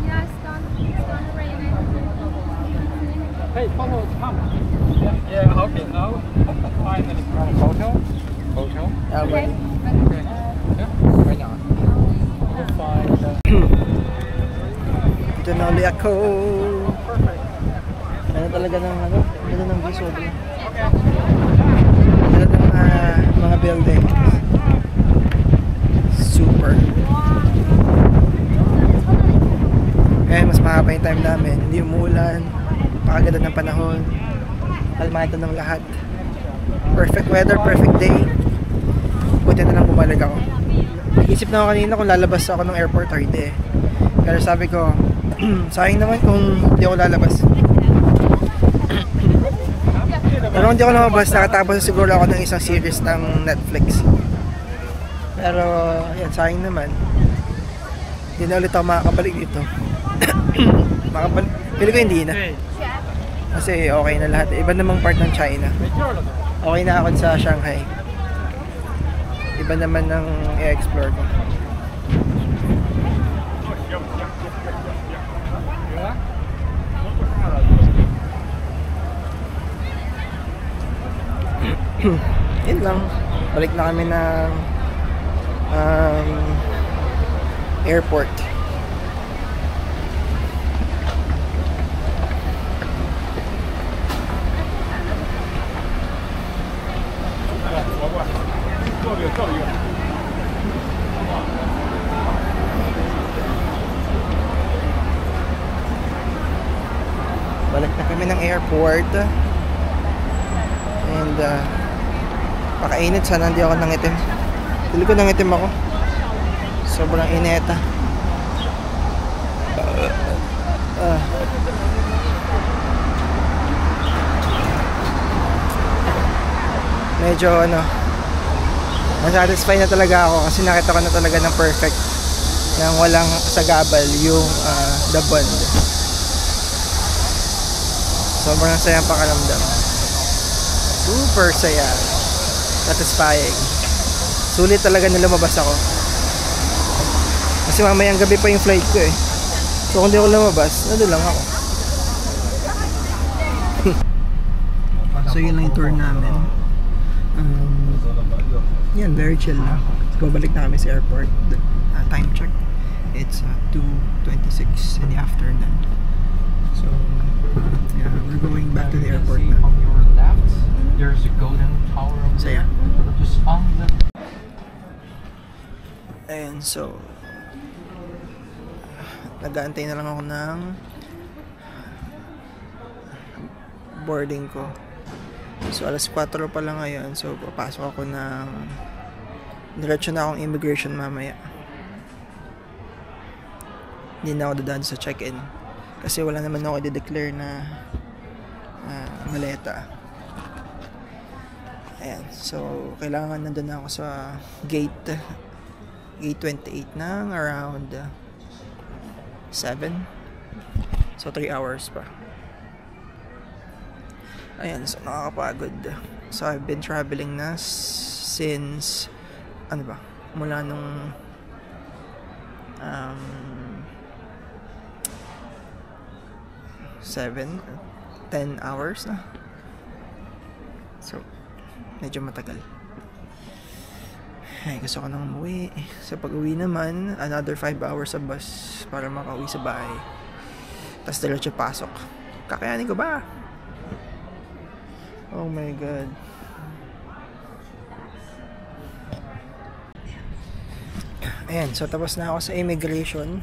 Yeah, it's gonna rain. Hey, photo, come. Yeah, okay, now finally photo. Yeah, Okay. Okay. Yeah, right now. Ito na ulit ako. Ano talaga ng ganda ng visual. Ganda ng mga buildings. Super. Kaya mas mahaba yung time namin. Hindi umuulan. Pakaganda ng panahon. Kalmado ng lahat. Perfect weather, perfect day. Buti na lang bumalik ako. Nag-isip na ako kanina kung lalabas ako ng airport or hindi. Pero sabi ko, Sayang naman kung hindi ako lalabas. Pero kung hindi ako lumabas, nakatapos siguro ako ng isang series ng Netflix. Pero, yan, sayang naman. Hindi na ulit ako makakabalik dito. Pili ko hindi na. Kasi okay na lahat. Iba namang part ng China. Okay na ako sa Shanghai. Iba naman ng i-explore ko. Yun lang. Balik na kami ng airport. Balik na kami ng airport. And pakainit, sana hindi ako nangitim. Pili ko nangitim ako. Sobrang ineta. Medyo nasatisfy na talaga ako kasi nakita ko na talaga ng perfect nang walang sagabal yung The Bond. Sobrang sayang pakiramdam. Super saya. Satisfying. Sulit talaga na lumabas ako. Kasi mamayang gabi pa yung flight ko eh. So kung di ako lumabas, nandun lang ako. So yun lang yung tour namin. Yan, very chill na. Babalik na kami sa airport. Time check. It's 2:26 in the afternoon. So yeah, we're going back to the airport now. On your left, there's a golden tower over So yeah. Just on the And so nag-aantay na lang ako ng boarding ko. So alas 4 pa lang ngayon. So papasok ako ng diretso na akong immigration mamaya. Hindi na ako dadaan sa check-in kasi wala naman ako i-declare na maleta. Ayan. So kailangan nandun na ako sa gate 28 ng around 7. So 3 hours pa. Ayan, so nakakapagod. So I've been traveling na since mula nung 10 hours na. So medyo matagal. Ay, gusto ko nang umuwi. Sa pag-uwi naman, another 5 hours sa bus para makauwi sa bahay. Tapos diretso pasok. Kakayanin ko ba? Oh my God. Ayan, so tapos na ako sa immigration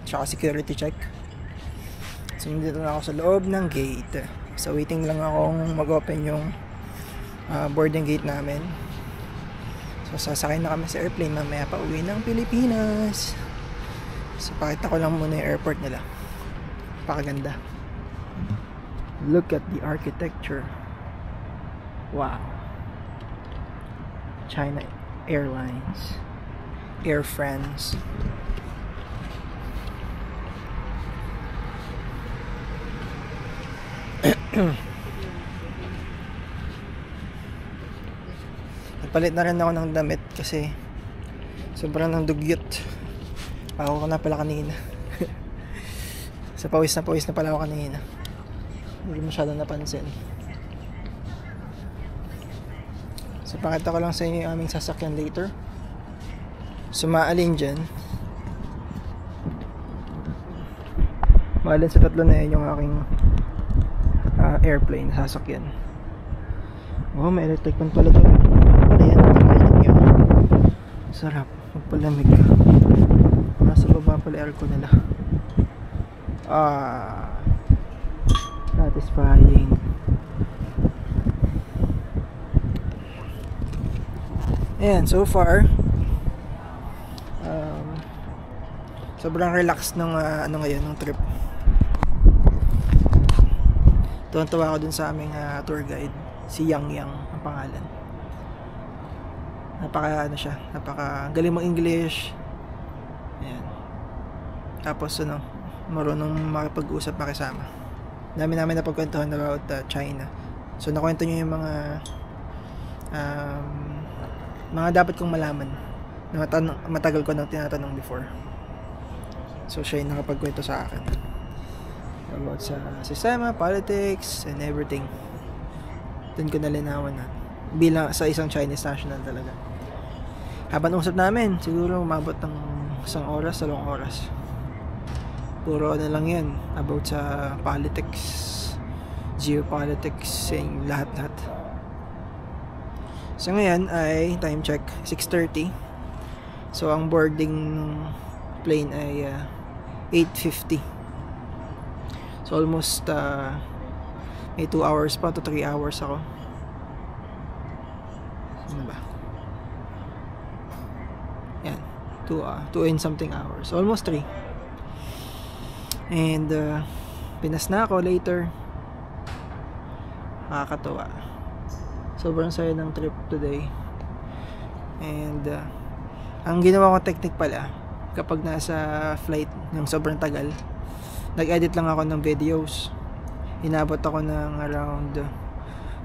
tsaka security check. So nandito na ako sa loob ng gate. So waiting lang akong mag-open yung boarding gate namin. So sasakay na kami sa airplane mamaya pa uwi ng Pilipinas. So pakita ko lang muna yung airport nila. Pakaganda. Look at the architecture. Wow. China Airlines, Air France. Nagpalit na rin ako ng damit kasi sobrang nang dugyot. Ako na pala kanina. Sa pawis na pala ako kanina. Hindi masyadong napansin. So pakita ko lang sa inyo yung aming sasakyan later. Sumaalin dyan. Maalin sa tatlo na yun yung aking airplane sasakyan. Oh, may electric fan pala to. Pala yan, yun. Sarap, magpalamig ka. Nasa baba pala aircon nila. Satisfying. Ayan, so far Sobrang relaxed ng ano ngayon, ng trip. Tuwan-tuwa ako dun sa aming tour guide, si Yang ang pangalan. Napaka ano siya, napaka galing mag English. Ayan. Tapos ano, marunong makipag-usap, makisama. Dami namin napagkwentuhan about China. So nakwento niyo yung mga dapat kong malaman na matagal ko nang tinatanong before. So siya yung nakapagkwento sa akin about sa sistema, politics, and everything. Doon ko nalinawan na bilang sa isang Chinese national talaga. Habang usap namin, siguro umabot ng 1 oras, 2 oras. Puro na lang yan about sa politics, geopolitics, and lahat-lahat. So ngayon ay time check 6:30. So ang boarding plane ay 8:50. So almost may 2 hours pa to 3 hours ako. Ano ba? Yan, 2 and something hours. Almost 3. And pinas na ako later. Nakakatawa. Sobrang saya ng trip today. And ang ginawa ko technique pala, kapag nasa flight ng sobrang tagal, nag-edit lang ako ng videos. Inabot ako ng around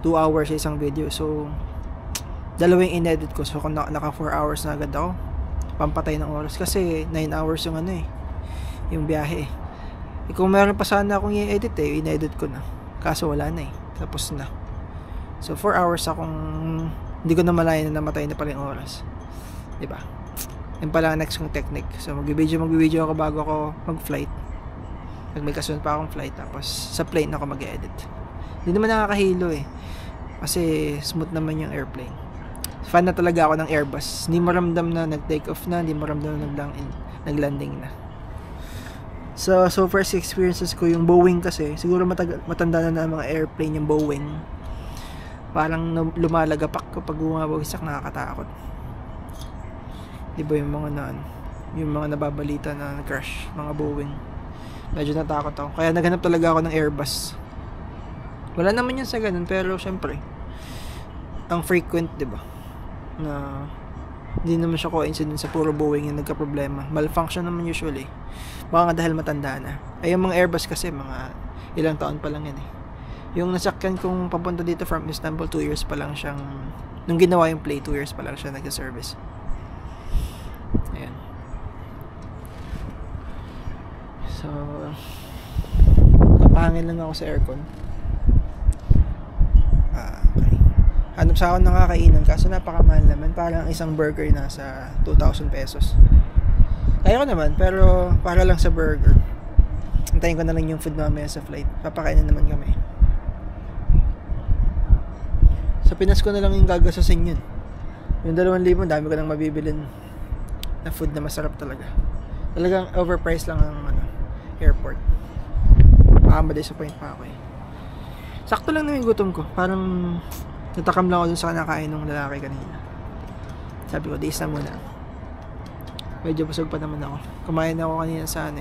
2 hours sa isang video. So dalawang in-edit ko. So kung naka 4 hours na agad ako, pampatay ng oras. Kasi 9 hours yung yung biyahe. Kung meron pa sana akong i-edit in-edit ko na. Kaso wala na tapos na. So 4 hours akong hindi ko na malayan na namatay na pala yung oras. Diba? Yan pala ang next kong technique. So mag-video ako bago ako mag-flight. Pag may kasunod pa akong flight, tapos sa plane ako mag-edit. Hindi naman nakakahilo kasi smooth naman yung airplane. Fan na talaga ako ng Airbus. Hindi mo ramdam na nag-take off na, hindi mo ramdam na nag-landing na. So first experiences ko yung Boeing kasi, siguro matanda na mga airplane yung Boeing. Parang lumalagapak kapag bumabagsak, nakakatakot. Diba yung mga nababalita na crash, mga Boeing. Medyo natakot ako. Kaya naghanap talaga ako ng Airbus. Wala naman yun sa ganun, pero syempre, ang frequent, diba? Na hindi naman siya coincidence sa puro Boeing yung nagka-problema. Malfunction naman usually. Baka nga dahil matanda na. Ay, yung mga Airbus kasi, mga ilang taon pa lang yan Yung nasakyan kong papunta dito from Istanbul, 2 years pa lang siyang, nung ginawa yung play, 2 years pa lang siya nag-service. Ayan. So, kapangin lang ako sa aircon. Okay. Hanap sa ako ng kakainan, kaso napakamahal naman. Parang isang burger nasa 2,000 pesos. Kaya ko naman, pero para lang sa burger. Antayin ko na lang yung food mamaya sa flight. Papakainin naman kami. Sa Pinas ko na lang yung gagasasin yun. Yung 2,000, dami ko lang mabibilin na food na masarap talaga. Talagang overpriced lang ang airport. Ma-disappoint pa ako Sakto lang na yung gutom ko. Parang natakam lang ako dun sa kinakain ng lalaki kanina. Sabi ko, days na muna. Medyo busog pa naman ako. Kumain ako kanina sa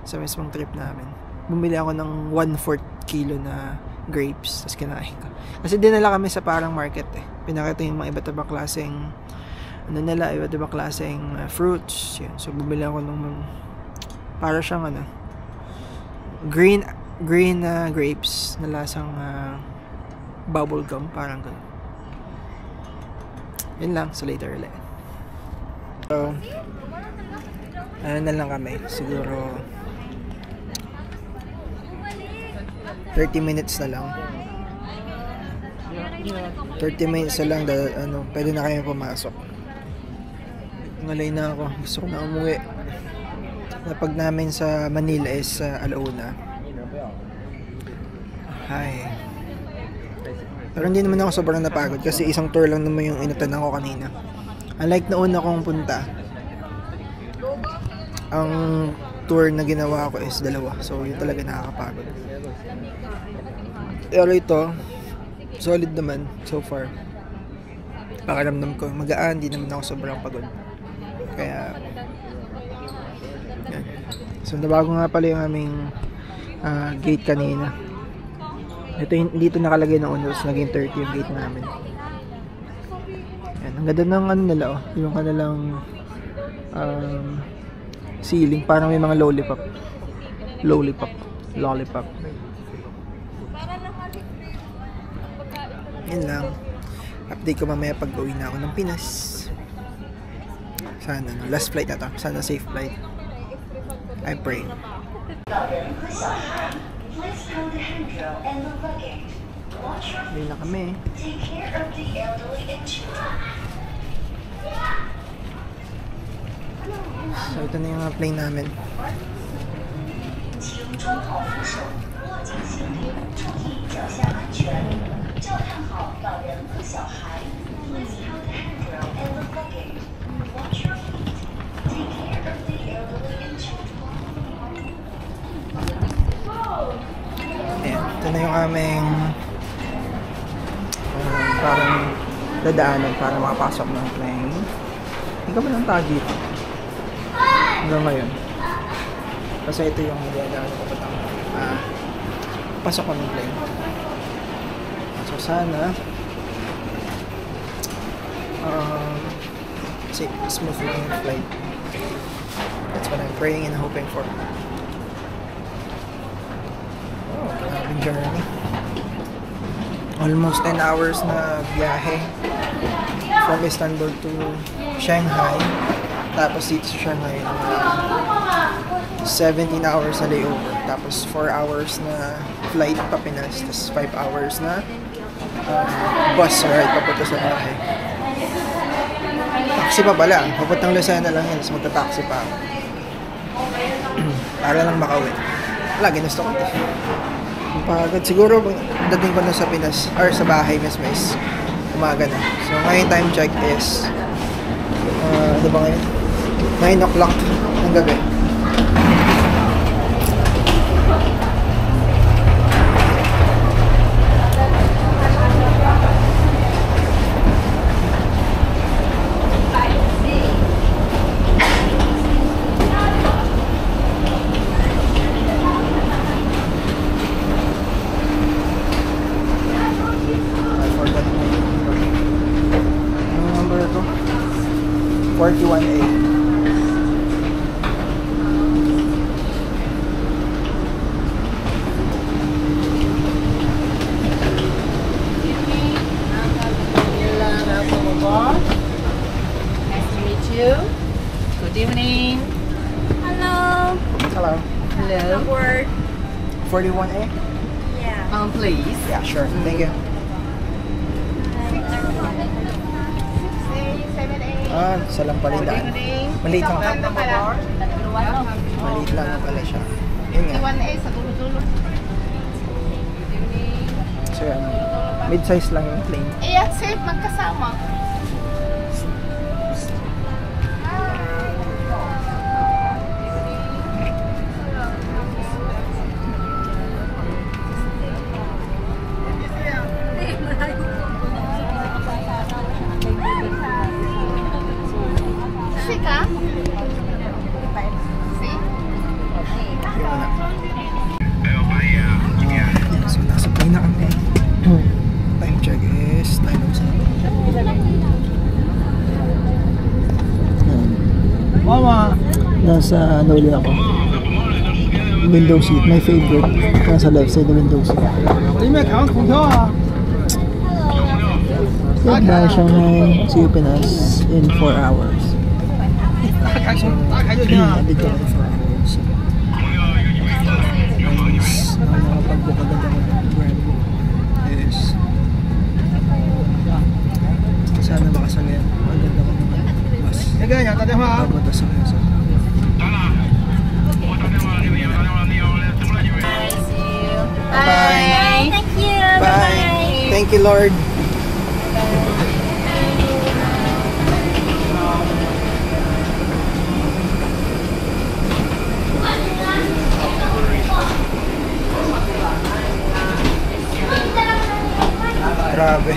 sa mismong trip namin. Bumili ako ng 1/4 kilo na grapes, tapos kinain ko. Kasi dinala kami sa parang market Pinakita yung mga iba't ibang klaseng iba't ibang klaseng fruits. Yun. So bumili ako ng para siyang green grapes na lasang bubble gum, parang gano'n. Yun lang, so later ulit. So na lang kami, siguro 30 minutes na lang. 30 minutes na lang pwede na kayo pumasok. Ngalay na ako, gusto ko na umuwi. Napag namin sa Manila is alauna. Hi. Pero hindi naman ako sobrang napagod kasi isang tour lang naman yung inatanan ko kanina. Unlike na una kong punta, ang tour na ginawa ko is 2. So yun talaga nakakapagod. Pero ito, solid naman so far. Pakiramdam ko magaan, di naman ako sobrang pagod. Kaya yan. So nabago nga pala yung aming gate kanina. Ito dito nakalagay noon, tapos naging 30 yung gate namin. Yan, ang ganda ng ano nila, oh, yung kanilang ceiling, parang may mga lollipop. Yan lang. Update ko mamaya pag uwi na ako ng Pinas. Sana, no? Last flight na to. Sana safe flight. I pray. Uwi na kami. So ito na yung plane namin. Ayan, ito na yung aming parang dadaanan para makapasok ng plane. Hindi ka ba ng tag dito? Hanggang ngayon. Kasi ito yung dadaanan ko patang pasok ko ng plane. So sana smooth lang yung flight. That's what I'm praying and hoping for. Oh, grabe journey. Almost 10 hours na biyahe from Istanbul to Shanghai. Tapos dito sa Shanghai 17 hours na layover. Tapos 4 hours na flight pa Pinas. Tapos 5 hours na bus ride papunta sa bahay. Taxi pa pala. Papuntang Lucena lang yan. Tapos magta-taxi pa ako. Para lang makauwi. Wala, ginusto ko ito. Pagod. Siguro dating ko na sa Pinas or sa bahay mismo is umaga na. So ngayon time check is ano ba ngayon? 9 o'clock ng gabi. Ano number ito? 41A. Good evening. Hello. Hello. Hello. Word. 41A? Yeah. Please. Yeah, sure. Thank you. 7, 8. Isa lang pala yung daan. Maliit lang. Maliit lang na pala siya. Yun nga. 1A sa dulo-dulo. So, mid-size lang yung plane. Eh, at safe magkasama. Sika? See? So, nasa plane na kami. Time check is 9:07. Mama! Nasa ano ulit ako? Window seat, my favorite. Nasa left side ng window seat. 里面开空调啊！ Goodbye, Shanghai. See you Pinas in 4 hours. 打开就行啊！ Nandito kami 4 hours. Nakapag-book agad ako ng Grab is sana makasagay agad ako ng bus. 那个呀，打电话啊！ Papunta sa Quezon. Bye. Thank you. Bye. Thank you, Lord. Grabe.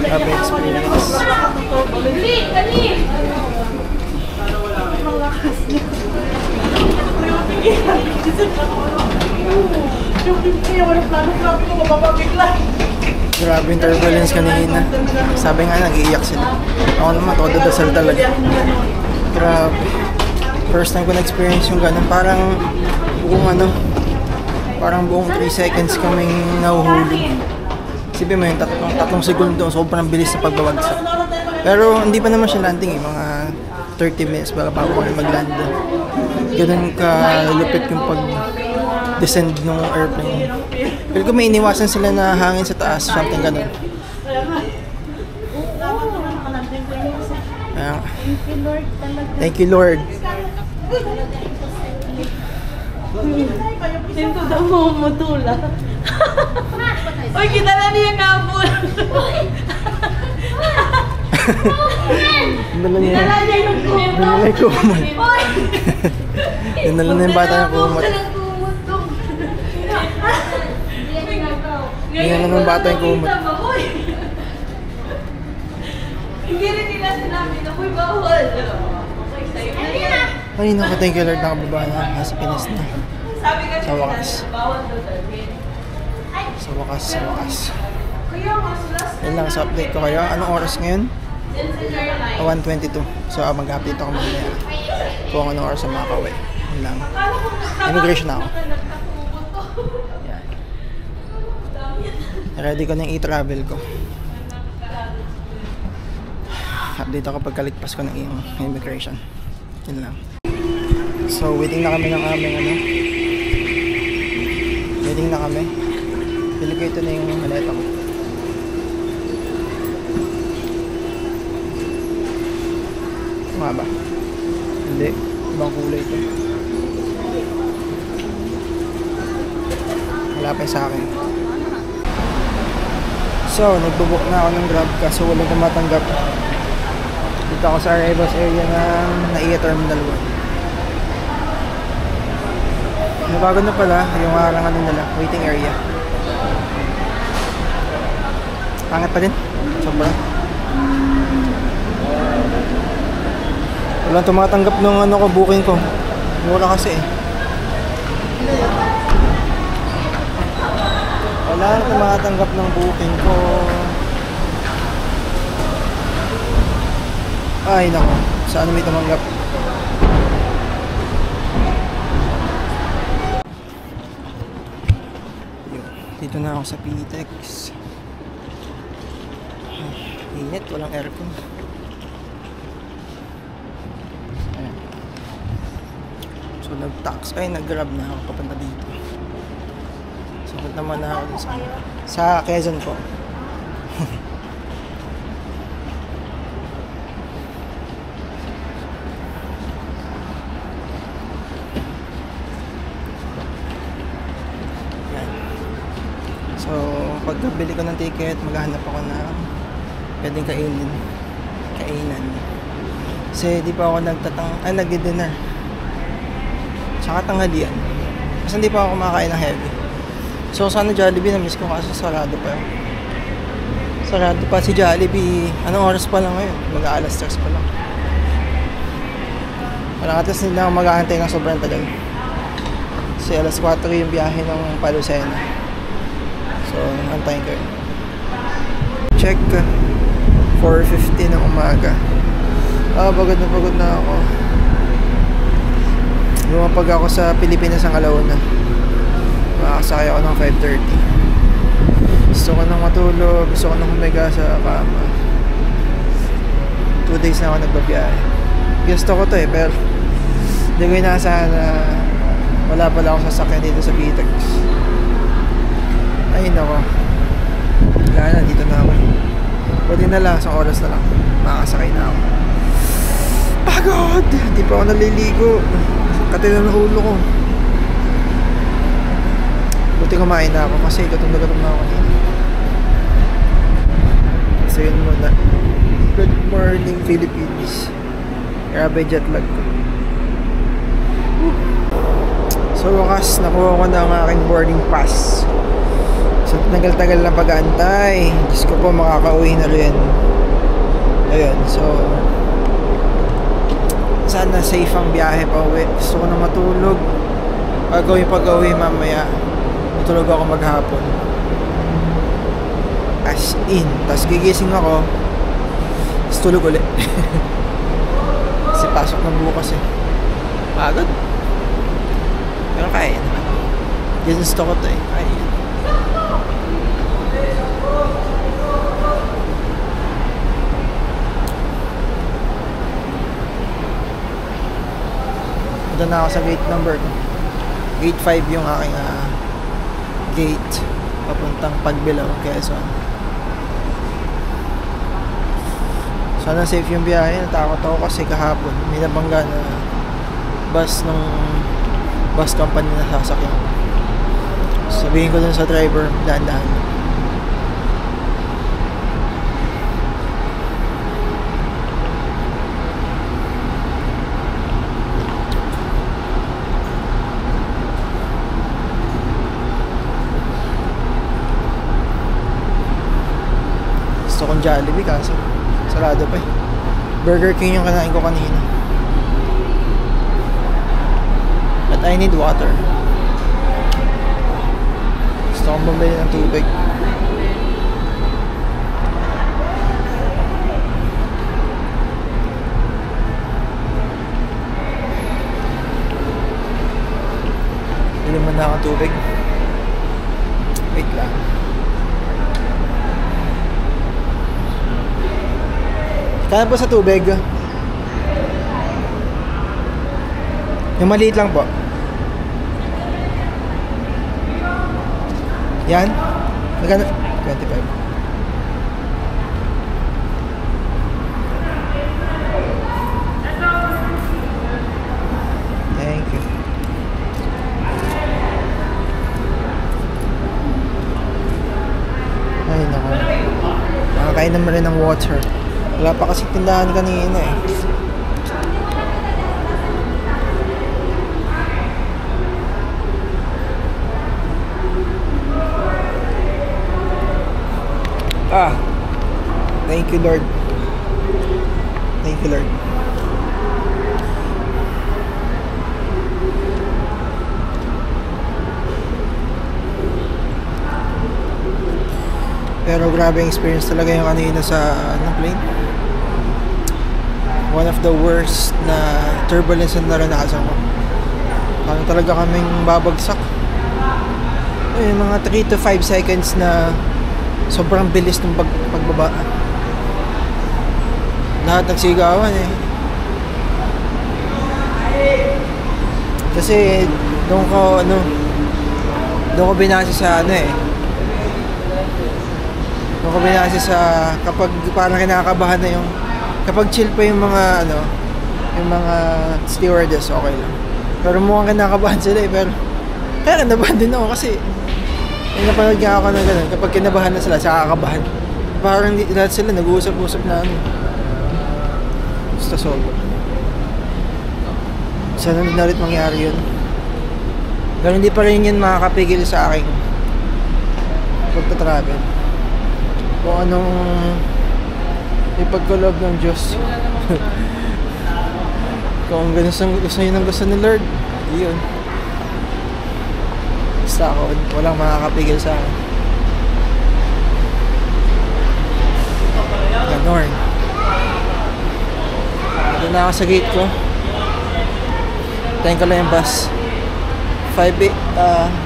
Grabe experience. lakas niya. Yung pipigil, walang plano. Grabe ko, mababigla. Grabe yung turbulence kanina. Sabi nga, nag-iiyak sila. Ako naman, todo dasal talaga. Grabe. First time ko na-experience yung ganun. Parang buong 3 seconds kaming nahuhuli. Isipin mo yung tatlong segundo, sobrang bilis na pagbabagsak. Pero hindi pa naman siya landing eh. Mga 30 minutes bago kami mag-land. Ganun ka lupit yung pag-descend ng airplane. Pero kung may iniwasan sila na hangin sa taas, something ganun. Thank you, Lord. Dito daw mamutula. Uy, kita na niya ngabol. Dinala niya yung kumot. Dinala na yung bata yung kumot. Dinala na yung bata yung kumot. Hindi rin nila sinabi na, uy, bawal. Ay, naku, thank you Lord, nakababa na. Nasa Pinas na. Sabi kasi Sa wakas. bawal daw sabihin. Sa wakas. Kaya mas last Yan lang sa update ko kayo. Anong oras ngayon? 1:22. So, mag-update ako mamaya kung anong oras ang makakauwi. Yan lang. Immigration na ako. Yan. Ready ko na yung e-travel ko. Update ako pagkaligpas ko ng immigration. Yan lang. So, waiting na kami ng aming waiting na kami. Pili ko ito na yung maleta ko. Nga ba? Hindi. Ibang kulay ito. Wala pa sa akin. So, nagbubook na ako ng Grab kaso walang tumatanggap. Dito ako sa arrivals area ng NAIA Terminal 1. Nabago na pala yung harangan nila, waiting area. Pangat pa din. Sobra. Walang tumatanggap ng booking ko. Mura kasi eh. Wala tumatanggap ng booking ko. Ay nako, saan may tumanggap? Dito na ako sa PTEX. Init, walang aircon. Ayan. So nag-tax, nag-grab na ako papunta dito. Sakot naman na ako sa Quezon po. So, pagkabili ko ng ticket, maghahanap ako na pwedeng kainan. Kasi di pa ako nagdi-dinner. Tsaka tanghalian. Kasi hindi pa ako kumakain ng heavy. So, sana Jollibee, na-miss ko kasi sarado pa. Sarado pa si Jollibee. Anong oras pa lang ngayon? Mag-aalas 3 pa lang. Parang atas nila ako mag-aantay ng sobrang tagal. Kasi alas 4 yung biyahe ng Palusena. So, antayin ko yun. Check. 4:50 ng umaga. Pagod na ako. Lumapag ako sa Pilipinas ang alauna. Makakasakay ako ng 5:30. Gusto ko nang matulog. Gusto ko nang humiga sa kama. 2 days na ako nagbabiyahe. Gusto ko to pero hindi ko inaasahan na wala pala akong sasakyan dito sa PTEX. Ay nako. Wala na, dito na ako. Pwede na lang, isang oras na lang. Makakasakay na ako. Pagod! Di pa ako naliligo. Katilan ng ulo ko. Buti kumain na ako kasi gutom na ako. So yun muna. Good morning Philippines. Grabe jet lag ko. So wakas, nakuha ko na ang aking boarding pass. So, tagal-tagal na pag-aantay. Diyos ko po, makakauwi na rin. Ayun, so sana safe ang biyahe pa uwi. Gusto ko na matulog. Pag-uwi mamaya, matulog ako maghapon. As in. Tapos gigising ako, tapos tulog ulit. Kasi pasok na bukas eh. Agad. Pero kaya naman. Ginusto ko to eh. Kaya yan. Punta na ako sa gate number. Gate 5 yung aking gate. Papuntang Pagbilao, Quezon. Sana safe yung biyahe. Natakot ako kasi kahapon may nabangga na bus ng bus company na sasakyan. Sabihin ko dun sa driver, dahan-dahan. Gusto kong Jollibee kaso sarado pa eh. Burger King yung kanain ko kanina. But I need water. Gusto kong bumili ng tubig. Bili mo na ako tubig. Wait lang. Kaya po sa tubig. Yung maliit lang po. Yan. Magkano? 25. Thank you. Ay, naku. Nakakain naman rin ng water. Wala pa kasi tindahan kanina eh. Thank you Lord. Thank you Lord. Pero grabe yung experience talaga yung kanina sa plane. One of the worst na turbulence na naranasan ko. Parang talaga kaming babagsak. Yung mga 3 to 5 seconds na sobrang bilis ng pagbaba. Lahat nagsigawan eh. Kasi doon ko binase sa Doon ko binase sa kapag parang kinakabahan na yung kapag chill pa yung mga yung mga stewardess, okay lang. Pero mukhang kinakabahan sila eh. Pero kaya kinabahan din ako kasi may napanood nga ako na gano'n. Kapag kinabahan na sila, saka kakabahan. Parang lahat sila nag-uusap-usap na Basta solve. Sana hindi na ulit mangyari yun. Pero hindi pa rin yun makakapigil sa aking pagta-travel. Kung anong ipagkaloob ng Diyos. Kung gusto yun ang gusto ni Lord, yun. Basta ako, walang makakapigil sa akin. Ganon. Ito na ako sa gate ko. Tayin ko lang yung bus. 5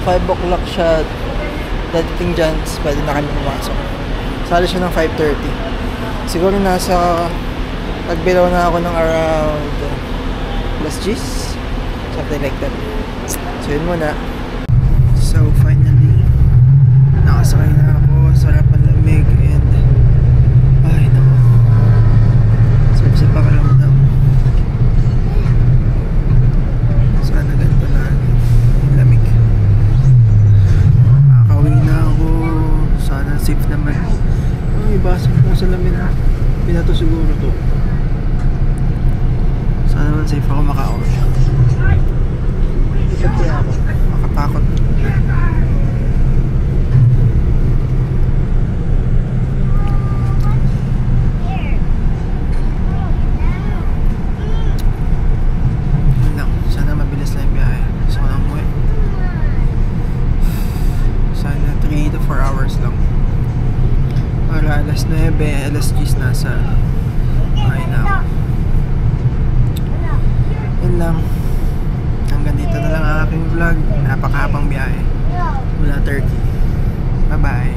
o'clock siya dating dyan. Pwede na kami pumasok. Sali siya ng 5:30. Siguro nasa Pagbilao na ako ng around +10, something like that. So yun muna. So finally nakasakay na ako. Sarap ang lamig and ay naku, sarap sa pakiramdam. Sana ganito lagi yung lamig. Makakauwi na ako. Sana safe naman. Ay, basag po sa lamin. Pinato siguro to. Sana naman safe ako makauwi. Ikot kaya ako. Makatakot. LSG's nasa okay na ako. Yun lang. Hanggang dito na lang ang aking vlog. Napakahabang biyahe mula Turkey. Bye bye.